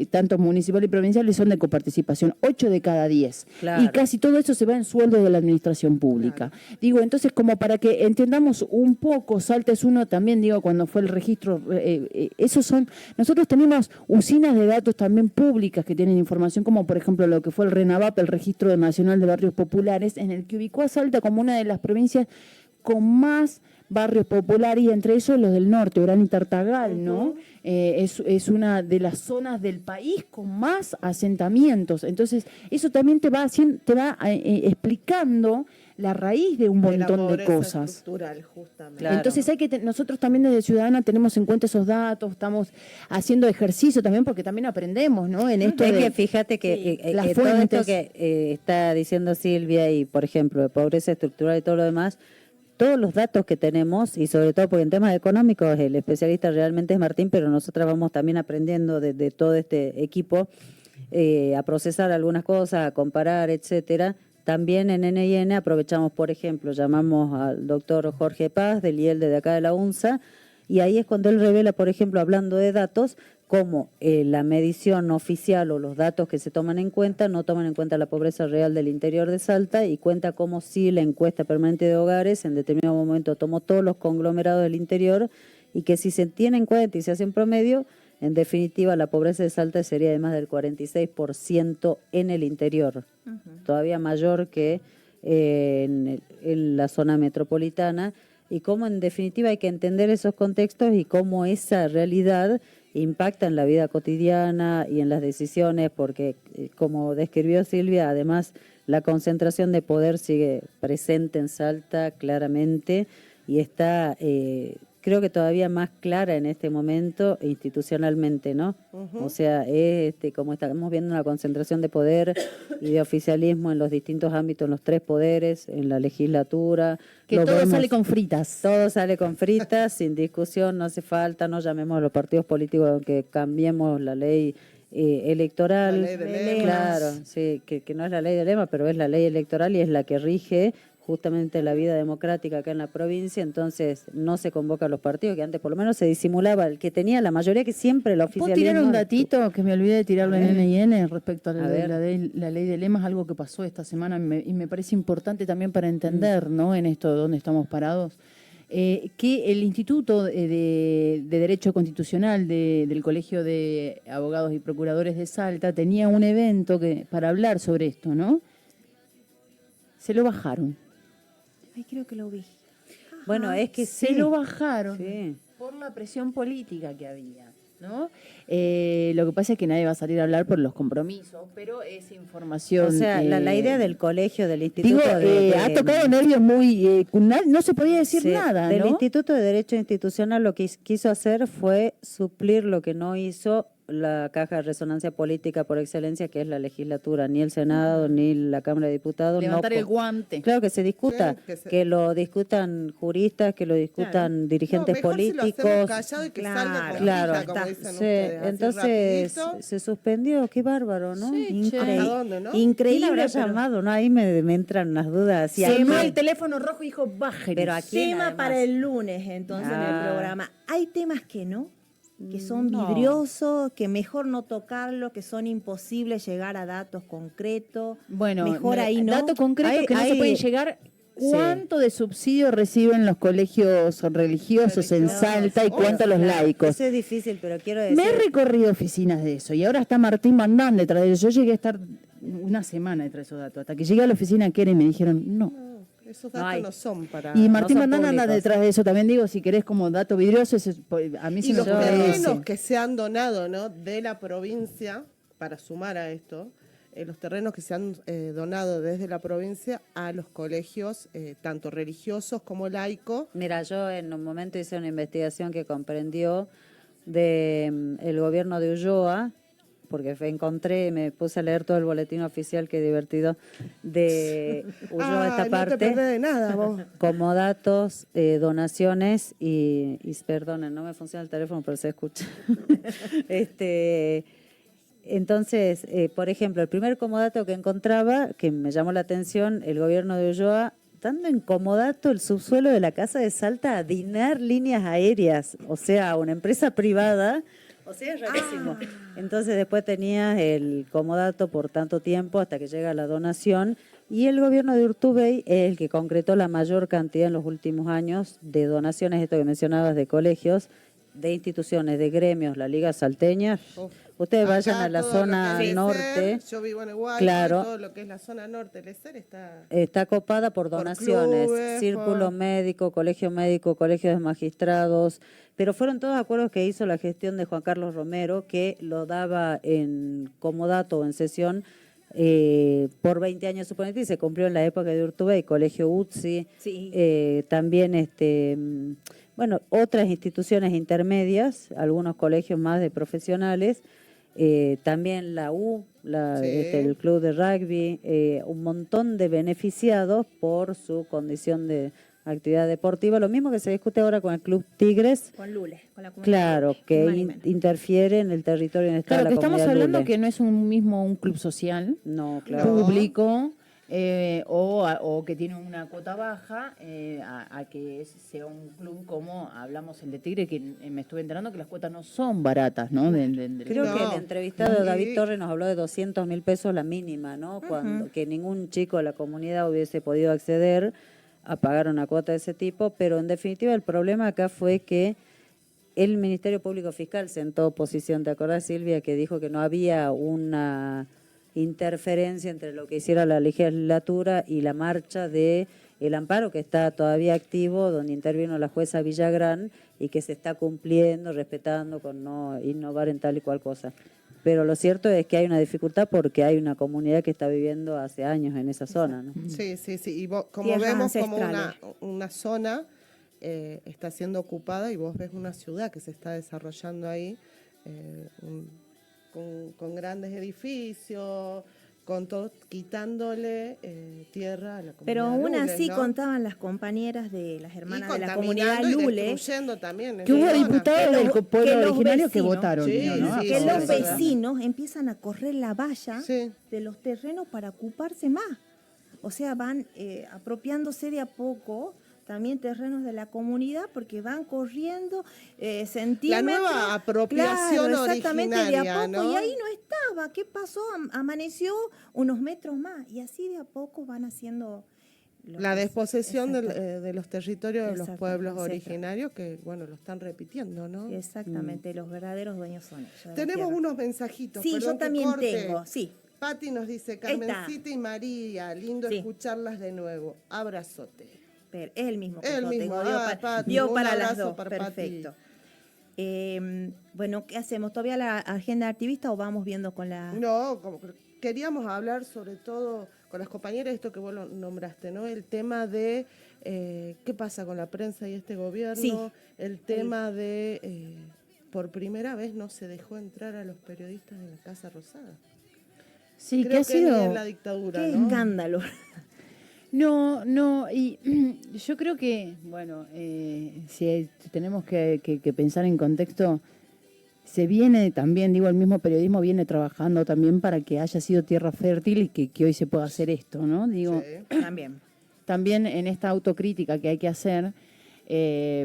tanto municipales y provinciales son de coparticipación, 8 de cada 10. Claro. Y casi todo eso se va en sueldos de la administración pública. Claro. Digo, entonces, como para que entendamos un poco, Salta es uno también, digo, cuando fue el registro, nosotros tenemos usinas de datos también públicas que tienen información, como por ejemplo lo que fue el RENAVAP, el Registro Nacional de Barrios Populares, en el que ubicó a Salta como una de las provincias con más barrios populares, y entre ellos los del norte, Orán y Tartagal, ¿no? Es una de las zonas del país con más asentamientos. Entonces, eso también te va explicando la raíz de un montón de cosas. Estructural, justamente. Claro. Entonces nosotros también desde Ciudadana tenemos en cuenta esos datos, estamos haciendo ejercicio también porque también aprendemos, ¿no? En esto que fíjate que todo esto que está diciendo Silvia y, por ejemplo, de pobreza estructural y todo lo demás, todos los datos que tenemos, y sobre todo porque en temas económicos el especialista realmente es Martín, pero nosotras vamos también aprendiendo de todo este equipo a procesar algunas cosas, a comparar, etcétera. También en N&N aprovechamos, por ejemplo, llamamos al doctor Jorge Paz del IELDE de acá de la UNSA, y ahí es cuando él revela, por ejemplo, hablando de datos, cómo la medición oficial o los datos que se toman en cuenta no toman en cuenta la pobreza real del interior de Salta, y cuenta cómo sí la encuesta permanente de hogares en determinado momento tomó todos los conglomerados del interior, y que si se tiene en cuenta y se hace en promedio, en definitiva la pobreza de Salta sería de más del 46% en el interior, todavía mayor que en la zona metropolitana, y cómo en definitiva hay que entender esos contextos y cómo esa realidad impacta en la vida cotidiana y en las decisiones, porque como describió Silvia, además la concentración de poder sigue presente en Salta claramente, y está creo que todavía más clara en este momento institucionalmente, ¿no? O sea, como estamos viendo una concentración de poder y de oficialismo en los distintos ámbitos, en los tres poderes, en la legislatura. Que todo sale con fritas. Todo sale con fritas, sin discusión, no hace falta, no llamemos a los partidos políticos aunque cambiemos la ley electoral. La ley de lemas. Claro, sí, que no es la ley de lema, pero es la ley electoral y es la que rige justamente la vida democrática acá en la provincia. Entonces no se convoca a los partidos, que antes por lo menos se disimulaba, el que tenía la mayoría, que siempre la oficialidad. ¿Puedo tirar un datito que me olvidé de tirarlo en N&N respecto a la ley de lemas? Algo que pasó esta semana y me parece importante también para entender, ¿no? En esto de dónde estamos parados. Que el Instituto de Derecho Constitucional del Colegio de Abogados y Procuradores de Salta tenía un evento para hablar sobre esto, ¿no? Se lo bajaron. Ay, creo que lo vi. Bueno, es que se lo bajaron por la presión política que había, ¿no? Lo que pasa es que nadie va a salir a hablar por los compromisos, pero es información. O sea, la idea del colegio, del instituto... ha tocado nervios muy... no se podía decir nada, ¿no? Del Instituto de Derecho Institucional lo que quiso hacer fue suplir lo que no hizo la caja de resonancia política por excelencia, que es la legislatura, ni el Senado, ni la Cámara de Diputados. Levantar el guante. Claro, que se discuta, que lo discutan juristas, que lo discutan dirigentes políticos. Si lo callado y que salga con vida, como dicen ustedes, entonces se suspendió, qué bárbaro, ¿no? Sí, Increíble. ¿no? Increíble. ¿Quién habrá llamado? ¿No? Ahí me entran las dudas. Sonó el teléfono rojo y dijo, bajen. Pero tema para el lunes, entonces, en el programa. Hay temas que no, que son vidriosos, que mejor no tocarlo, que son imposibles llegar a datos concretos. Bueno, mejor ahí no. Datos concretos que no se pueden llegar. ¿Cuánto de subsidio reciben los colegios religiosos en Salta y cuánto los laicos? Eso es difícil, pero quiero decir... Me he recorrido oficinas de eso y ahora está Martín Bandán detrás de eso. Yo llegué a estar una semana detrás de esos datos, hasta que llegué a la oficina que era y me dijeron, no. Esos datos no son para... Y Martín no Bandán anda detrás de eso también, digo, si querés como dato vidrioso, a mí se me los terrenos que se han donado, ¿no?, de la provincia, para sumar a esto, los terrenos que se han donado desde la provincia a los colegios, tanto religiosos como laicos. Mira, yo en un momento hice una investigación que comprendió el gobierno de Ulloa, porque me puse a leer todo el boletín oficial, qué divertido, de Ulloa esta parte. No te perdés de nada, vos. Como datos, donaciones y perdonen, no me funciona el teléfono, pero se escucha. Entonces, por ejemplo, el primer comodato que encontraba, que me llamó la atención, el gobierno de Ulloa, dando en comodato el subsuelo de la Casa de Salta a Dinar Líneas Aéreas, o sea, una empresa privada. O sea, es rarísimo. Entonces después tenías el comodato por tanto tiempo hasta que llega la donación, y el gobierno de Urtubey es el que concretó la mayor cantidad en los últimos años de donaciones, esto que mencionabas, de colegios, de instituciones, de gremios, la Liga Salteña. Ustedes vayan a la zona norte. Yo vivo en Igual, claro, todo lo que es la zona norte, el ESER está copada por donaciones, clubes, círculo médico, colegio de magistrados, pero fueron todos acuerdos que hizo la gestión de Juan Carlos Romero, que lo daba en comodato o en sesión por 20 años, suponete, y se cumplió en la época de Urtubey, Colegio UTSI, también bueno, otras instituciones intermedias, algunos colegios más de profesionales, también la U, el club de rugby, un montón de beneficiados por su condición de actividad deportiva, lo mismo que se discute ahora con el Club Tigres. Con Lule, con la comunidad. Claro, que interfiere en el territorio en el claro, que estamos hablando Lule. Que no es un club social, no, claro, público, o que tiene una cuota baja, a que sea un club como hablamos el de Tigre, que me estuve enterando que las cuotas no son baratas, ¿no? Creo que el entrevistado David Torres nos habló de 200.000 pesos la mínima, ¿no? Cuando que ningún chico de la comunidad hubiese podido acceder a pagar una cuota de ese tipo, pero en definitiva el problema acá fue que el Ministerio Público Fiscal sentó oposición. ¿Te acordás, Silvia, que dijo que no había una interferencia entre lo que hiciera la legislatura y la marcha de el amparo, que está todavía activo, donde intervino la jueza Villagrán, y que se está cumpliendo, respetando, con no innovar en tal y cual cosa? Pero lo cierto es que hay una dificultad porque hay una comunidad que está viviendo hace años en esa zona, ¿no? Sí. Y como vemos como una zona está siendo ocupada, y vos ves una ciudad que se está desarrollando ahí, con grandes edificios, con todo, quitándole tierra a la comunidad. Pero aún Lule, así, ¿no? Contaban las compañeras de las hermanas de la comunidad Lule, también que hubo diputados del pueblo originario que votaron, ¿no? Que los vecinos empiezan a correr la valla de los terrenos para ocuparse más. O sea, van apropiándose de a poco también terrenos de la comunidad, porque van corriendo centímetros. La nueva apropiación exactamente, originaria, de a poco, ¿no? Y ahí no estaba. ¿Qué pasó? Amaneció unos metros más, y así de a poco van haciendo la desposesión de los territorios de los pueblos originarios, que bueno, lo están repitiendo, ¿no? Exactamente, los verdaderos dueños son ellos. Tenemos unos mensajitos. Sí, yo también tengo, Pati nos dice: Carmencita y María, lindo escucharlas de nuevo. Abrazote. Es el mismo que el yo mismo. tengo. Dio para las dos. Perfecto. Bueno, ¿qué hacemos? ¿Todavía la agenda activista o vamos viendo con la...? No, queríamos hablar sobre todo con las compañeras, esto que vos lo nombraste, ¿no? El tema de qué pasa con la prensa y este gobierno, el tema de por primera vez no se dejó entrar a los periodistas en la Casa Rosada. Sí, creo que ha sido en la dictadura, qué ¿no? escándalo. No, y yo creo que, bueno, si tenemos que pensar en contexto, se viene también, digo, el mismo periodismo viene trabajando también para que haya sido tierra fértil y que hoy se pueda hacer esto, ¿no? Digo, también en esta autocrítica que hay que hacer,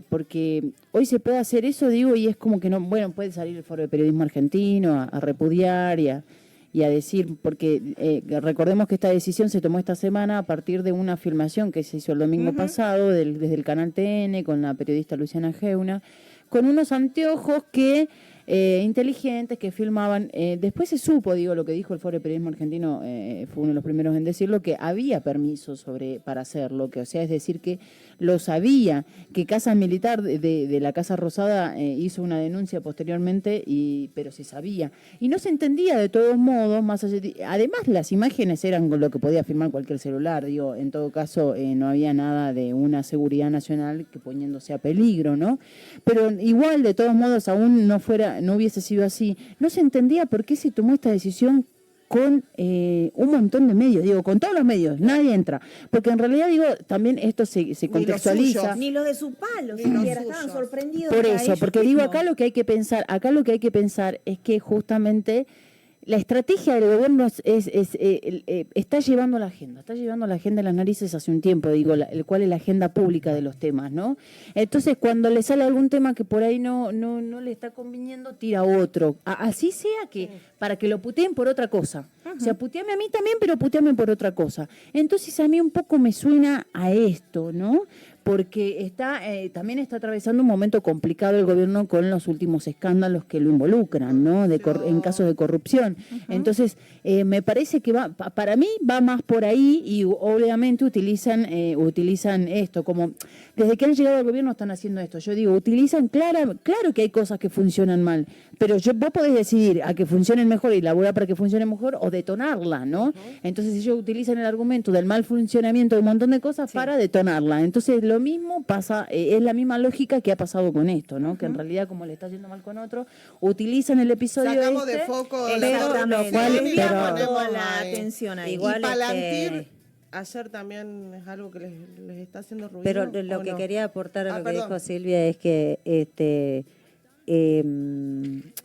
porque hoy se puede hacer eso, digo, y es como que no, bueno, puede salir el Foro de Periodismo Argentino a repudiar y a decir, porque recordemos que esta decisión se tomó esta semana a partir de una filmación que se hizo el domingo pasado desde el canal TN con la periodista Luciana Geuna, con unos anteojos inteligentes que filmaban. Después se supo, digo, lo que dijo el Foro de Periodismo Argentino, fue uno de los primeros en decirlo, que había permiso para hacerlo, que o sea, es decir, que lo sabía, que Casa Militar de la Casa Rosada hizo una denuncia posteriormente, pero se sabía. Y no se entendía de todos modos, más allá además las imágenes eran lo que podía filmar cualquier celular, digo, en todo caso no había nada de una seguridad nacional que poniéndose a peligro, ¿no? Pero igual, de todos modos, aún no hubiese sido así, no se entendía por qué se tomó esta decisión con un montón de medios, digo, con todos los medios, nadie entra, porque en realidad, digo, también esto se contextualiza. Ni los de su palo, siquiera estaban sorprendidos. Por eso, porque digo, acá lo que hay que pensar es que justamente la estrategia del gobierno está llevando la agenda del análisis hace un tiempo, digo, el cual es la agenda pública de los temas, ¿no? Entonces, cuando le sale algún tema que por ahí no le está conviniendo, tira otro. Así sea que, para que lo puteen por otra cosa. O sea, puteame a mí también, pero puteame por otra cosa. Entonces, a mí un poco me suena a esto, ¿no? Porque también está atravesando un momento complicado el gobierno con los últimos escándalos que lo involucran, ¿no? En casos de corrupción. Entonces, me parece que para mí va más por ahí y obviamente utilizan esto, como desde que han llegado al gobierno están haciendo esto. Yo digo, utilizan, claro que hay cosas que funcionan mal, pero vos podés decidir a que funcionen mejor y laburar para que funcione mejor o detonarla, ¿no? Entonces ellos utilizan el argumento del mal funcionamiento de un montón de cosas para detonarla. Entonces lo mismo pasa, es la misma lógica que ha pasado con esto, ¿no? Que en realidad, como le está yendo mal con otro, utilizan el episodio sacamos de foco la atención ahí. Igual y Palantir, ayer también es algo que les está haciendo ruido. Pero lo que quería aportar a lo que dijo Silvia es que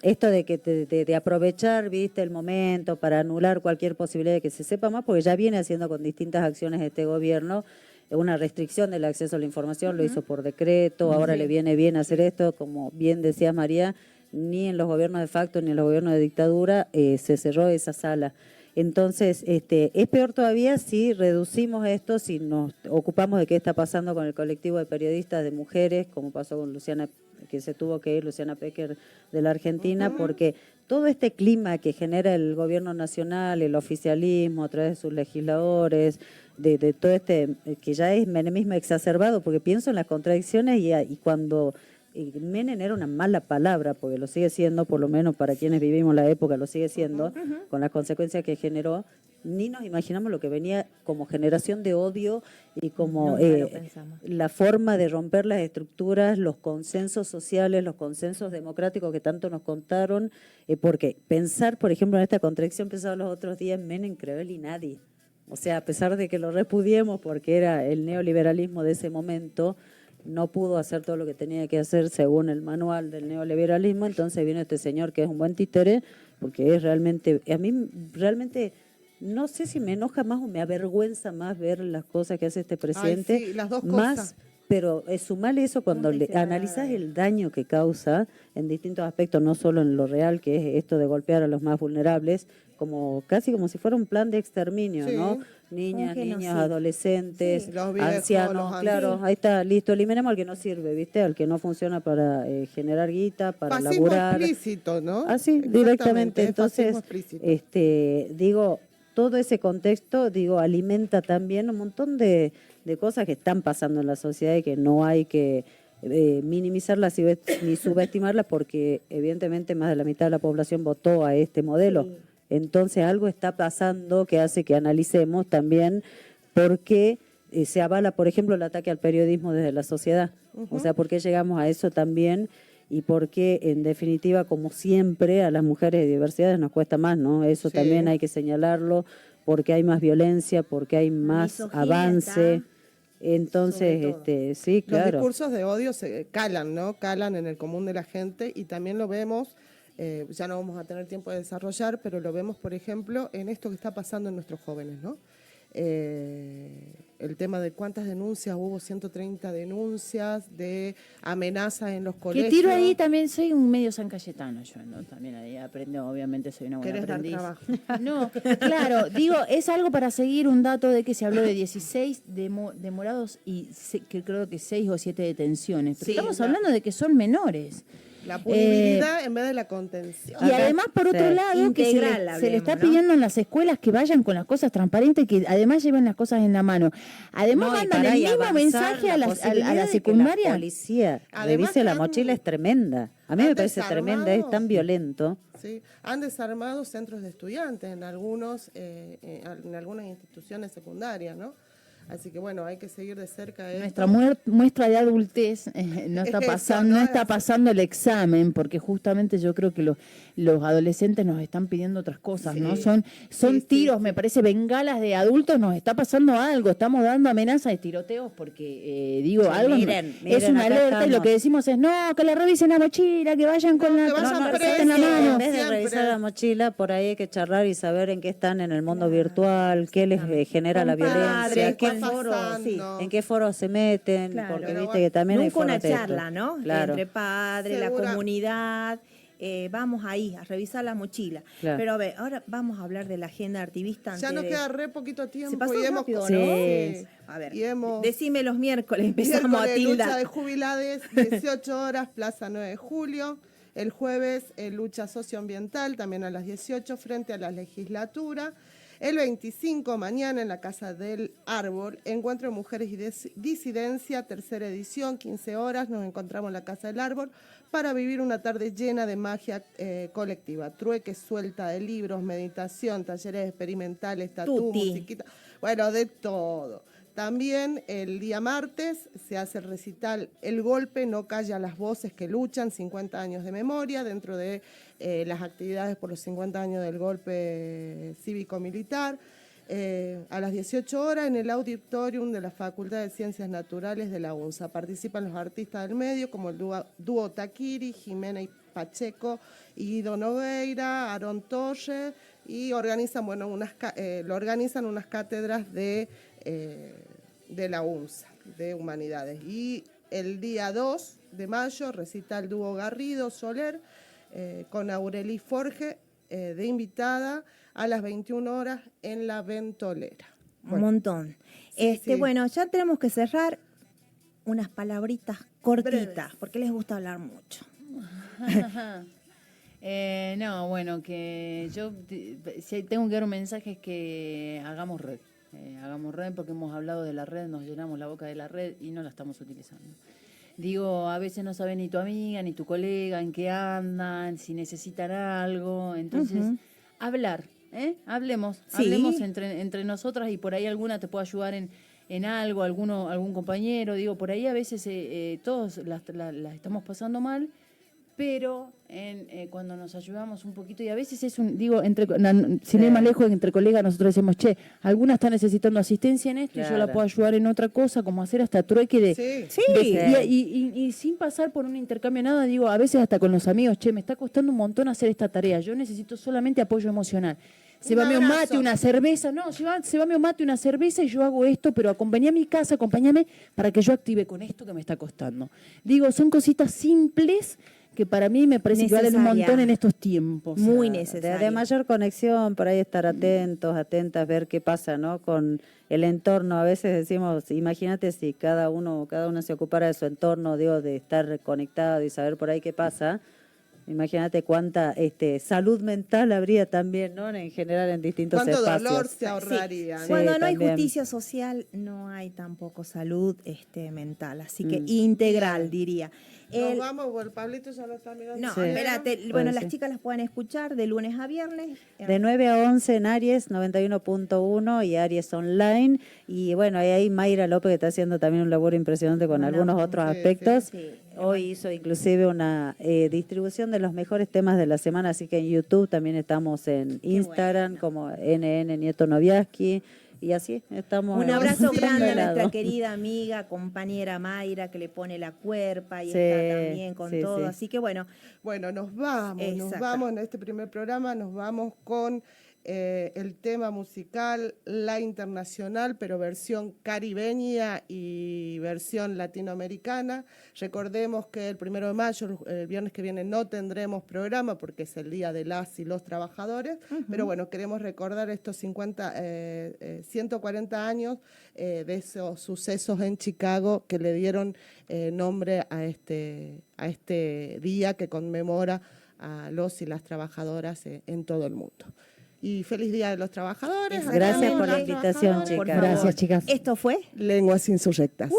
esto de aprovechar, viste, el momento para anular cualquier posibilidad de que se sepa más, porque ya viene haciendo con distintas acciones este gobierno una restricción del acceso a la información, lo hizo por decreto, ahora le viene bien hacer esto, como bien decía María, ni en los gobiernos de facto ni en los gobiernos de dictadura se cerró esa sala. Entonces, es peor todavía si reducimos esto, si nos ocupamos de qué está pasando con el colectivo de periodistas de mujeres, como pasó con Luciana, que se tuvo que ir, Luciana Pecker de la Argentina, porque todo este clima que genera el gobierno nacional, el oficialismo a través de sus legisladores, de todo que ya es menemismo exacerbado, porque pienso en las contradicciones y cuando Menem era una mala palabra, porque lo sigue siendo, por lo menos para quienes vivimos la época, lo sigue siendo, con las consecuencias que generó, ni nos imaginamos lo que venía como generación de odio y como la forma de romper las estructuras, los consensos sociales, los consensos democráticos que tanto nos contaron, porque pensar, por ejemplo, en esta contradicción, pensaba los otros días, Menem, Crevel y nadie. O sea, a pesar de que lo repudiemos porque era el neoliberalismo de ese momento, no pudo hacer todo lo que tenía que hacer según el manual del neoliberalismo, entonces vino este señor que es un buen títere, porque es realmente, a mí realmente no sé si me enoja más o me avergüenza más ver las cosas que hace este presidente. Ay, sí, las dos más cosas. Pero sumale eso cuando analizas el daño que causa en distintos aspectos, no solo en lo real, que es esto de golpear a los más vulnerables, casi como si fuera un plan de exterminio, ¿no? Niñas, niños, adolescentes, ancianos, claro, ahí está, listo, eliminemos al que no sirve, ¿viste? Al que no funciona para generar guita, para laburar. Explícito, ¿no? Así, directamente. Entonces, digo, todo ese contexto, alimenta también un montón de cosas que están pasando en la sociedad y que no hay que minimizarlas ni subestimarlas porque evidentemente más de la mitad de la población votó a este modelo. Sí. Entonces algo está pasando que hace que analicemos también por qué se avala, por ejemplo, el ataque al periodismo desde la sociedad. O sea, por qué llegamos a eso también y por qué, en definitiva, como siempre, a las mujeres de diversidades nos cuesta más, ¿no? Eso también hay que señalarlo, porque hay más violencia, porque hay más avance. Entonces, sí, claro. Los discursos de odio se calan, ¿no? Calan en el común de la gente y también lo vemos, ya no vamos a tener tiempo de desarrollar, pero lo vemos, por ejemplo, en esto que está pasando en nuestros jóvenes, ¿no? El tema de cuántas denuncias, hubo 130 denuncias de amenazas en los colegios. Que tiro ahí también, soy un medio San Cayetano yo, ¿no? También ahí aprendo, obviamente soy una buena aprendiz. ¿Querés dar trabajo? No, claro, digo, es algo para seguir un dato de que se habló de 16 demorados y que creo que 6 o 7 detenciones. Pero estamos hablando de que son menores. La punibilidad en vez de la contención. Y además, por otro lado, que se le está pidiendo en las escuelas que vayan con las cosas transparentes, que además lleven las cosas en la mano. Además, mandan el mismo mensaje a la secundaria. La policía revise la mochila, es tremenda. A mí me parece tremenda, es tan violento. Sí, han desarmado centros de estudiantes en algunas instituciones secundarias, ¿no? Así que bueno, hay que seguir de cerca esto. Nuestra muestra de adultez no está pasando el examen, porque justamente yo creo que los adolescentes nos están pidiendo otras cosas, ¿no? Son tiros, me parece, bengalas de adultos, nos está pasando algo, estamos dando amenazas de tiroteos, porque algo miren, es una alerta estamos. Y lo que decimos es, no, que le revisen la mochila, que vayan con la en la mano. En vez de revisar la mochila, por ahí hay que charlar y saber en qué están en el mundo virtual, qué les genera la violencia, en qué foros se meten, porque viste que también hay foros una charla, ¿no? Claro. Entre padres, la comunidad. Vamos ahí a revisar la mochila. Claro. Pero a ver, ahora vamos a hablar de la agenda activista. Ya nos queda re poquito tiempo. Se pasó rápido, ¿no? Sí. A ver, decime los miércoles, empezamos a tildar. Lucha de jubilades, 18 horas, Plaza 9 de Julio. El jueves, lucha socioambiental, también a las 18, frente a la legislatura. El 25, mañana, en la Casa del Árbol, Encuentro de Mujeres y Disidencia, tercera edición, 15 horas, nos encontramos en la Casa del Árbol para vivir una tarde llena de magia colectiva. Trueque, suelta de libros, meditación, talleres experimentales, tatú, musiquita, bueno, de todo. También el día martes se hace el recital El Golpe no calla las voces que luchan, 50 años de memoria, dentro de las actividades por los 50 años del golpe cívico-militar. A las 18 horas en el auditorium de la Facultad de Ciencias Naturales de la UNSA. Participan los artistas del medio como el dúo Taquiri, Jimena y Pacheco, y Guido Nogueira, Aarón Torres, y organizan, lo organizan unas cátedras de la UNSA, de Humanidades. Y el día 2 de mayo recita el dúo Garrido Soler con Aureli Forge de invitada a las 21 horas en la Ventolera. Un montón. Bueno, ya tenemos que cerrar unas palabritas cortitas, breves, porque les gusta hablar mucho. Que yo si tengo que dar un mensaje es que hagamos red. Hagamos red porque hemos hablado de la red, nos llenamos la boca de la red y no la estamos utilizando. Digo, a veces no sabe ni tu amiga ni tu colega en qué andan, si necesitan algo, entonces hablemos entre nosotras y por ahí alguna te puede ayudar en algo, algún compañero, digo, por ahí a veces todos las estamos pasando mal, pero cuando nos ayudamos un poquito, y a veces es sin ir más lejos, entre colegas nosotros decimos, alguna está necesitando asistencia en esto y yo la puedo ayudar en otra cosa, como hacer hasta trueque y sin pasar por un intercambio nada, digo, a veces hasta con los amigos, me está costando un montón hacer esta tarea, yo necesito solamente apoyo emocional. Se va un mate, una cerveza, se va un mate, una cerveza y yo hago esto, pero acompañame a mi casa, acompáñame para que yo active con esto que me está costando. Digo, son cositas simples que para mí me parece que valen un montón en estos tiempos. Muy necesaria. De mayor conexión, por ahí estar atentas, ver qué pasa, ¿no? Con el entorno. A veces decimos, imagínate si cada uno se ocupara de su entorno, de estar conectado y saber por ahí qué pasa. Imagínate cuánta salud mental habría también, ¿no? En general en distintos espacios. Cuánto dolor se ahorraría. Sí. Cuando no hay justicia social, no hay tampoco salud mental. Así que integral, diría. Nos vamos, el Pablito ya lo está mirando. No, espérate. Bueno, las chicas las pueden escuchar de lunes a viernes. De 9 a 11 en Aries 91.1 y Aries Online. Y bueno, ahí Mayra López que está haciendo también un labor impresionante con algunos otros aspectos. Sí. Hoy hizo inclusive una distribución de los mejores temas de la semana, así que en YouTube también estamos en Instagram como NN Nieto Noviaski. Y así estamos. Un abrazo grande a nuestra querida amiga, compañera Mayra, que le pone la cuerpa y está también con todo. Sí. Así que bueno. Bueno, nos vamos en este primer programa, nos vamos con el tema musical La Internacional, pero versión caribeña y versión latinoamericana. Recordemos que el 1 de mayo, el viernes que viene, no tendremos programa porque es el Día de las y los Trabajadores, pero bueno, queremos recordar estos 140 años de esos sucesos en Chicago que le dieron nombre a este día que conmemora a los y las trabajadoras en todo el mundo. Y feliz Día de los Trabajadores. Gracias por la invitación, chicas. Gracias, chicas. Esto fue Lenguas Insurrectas.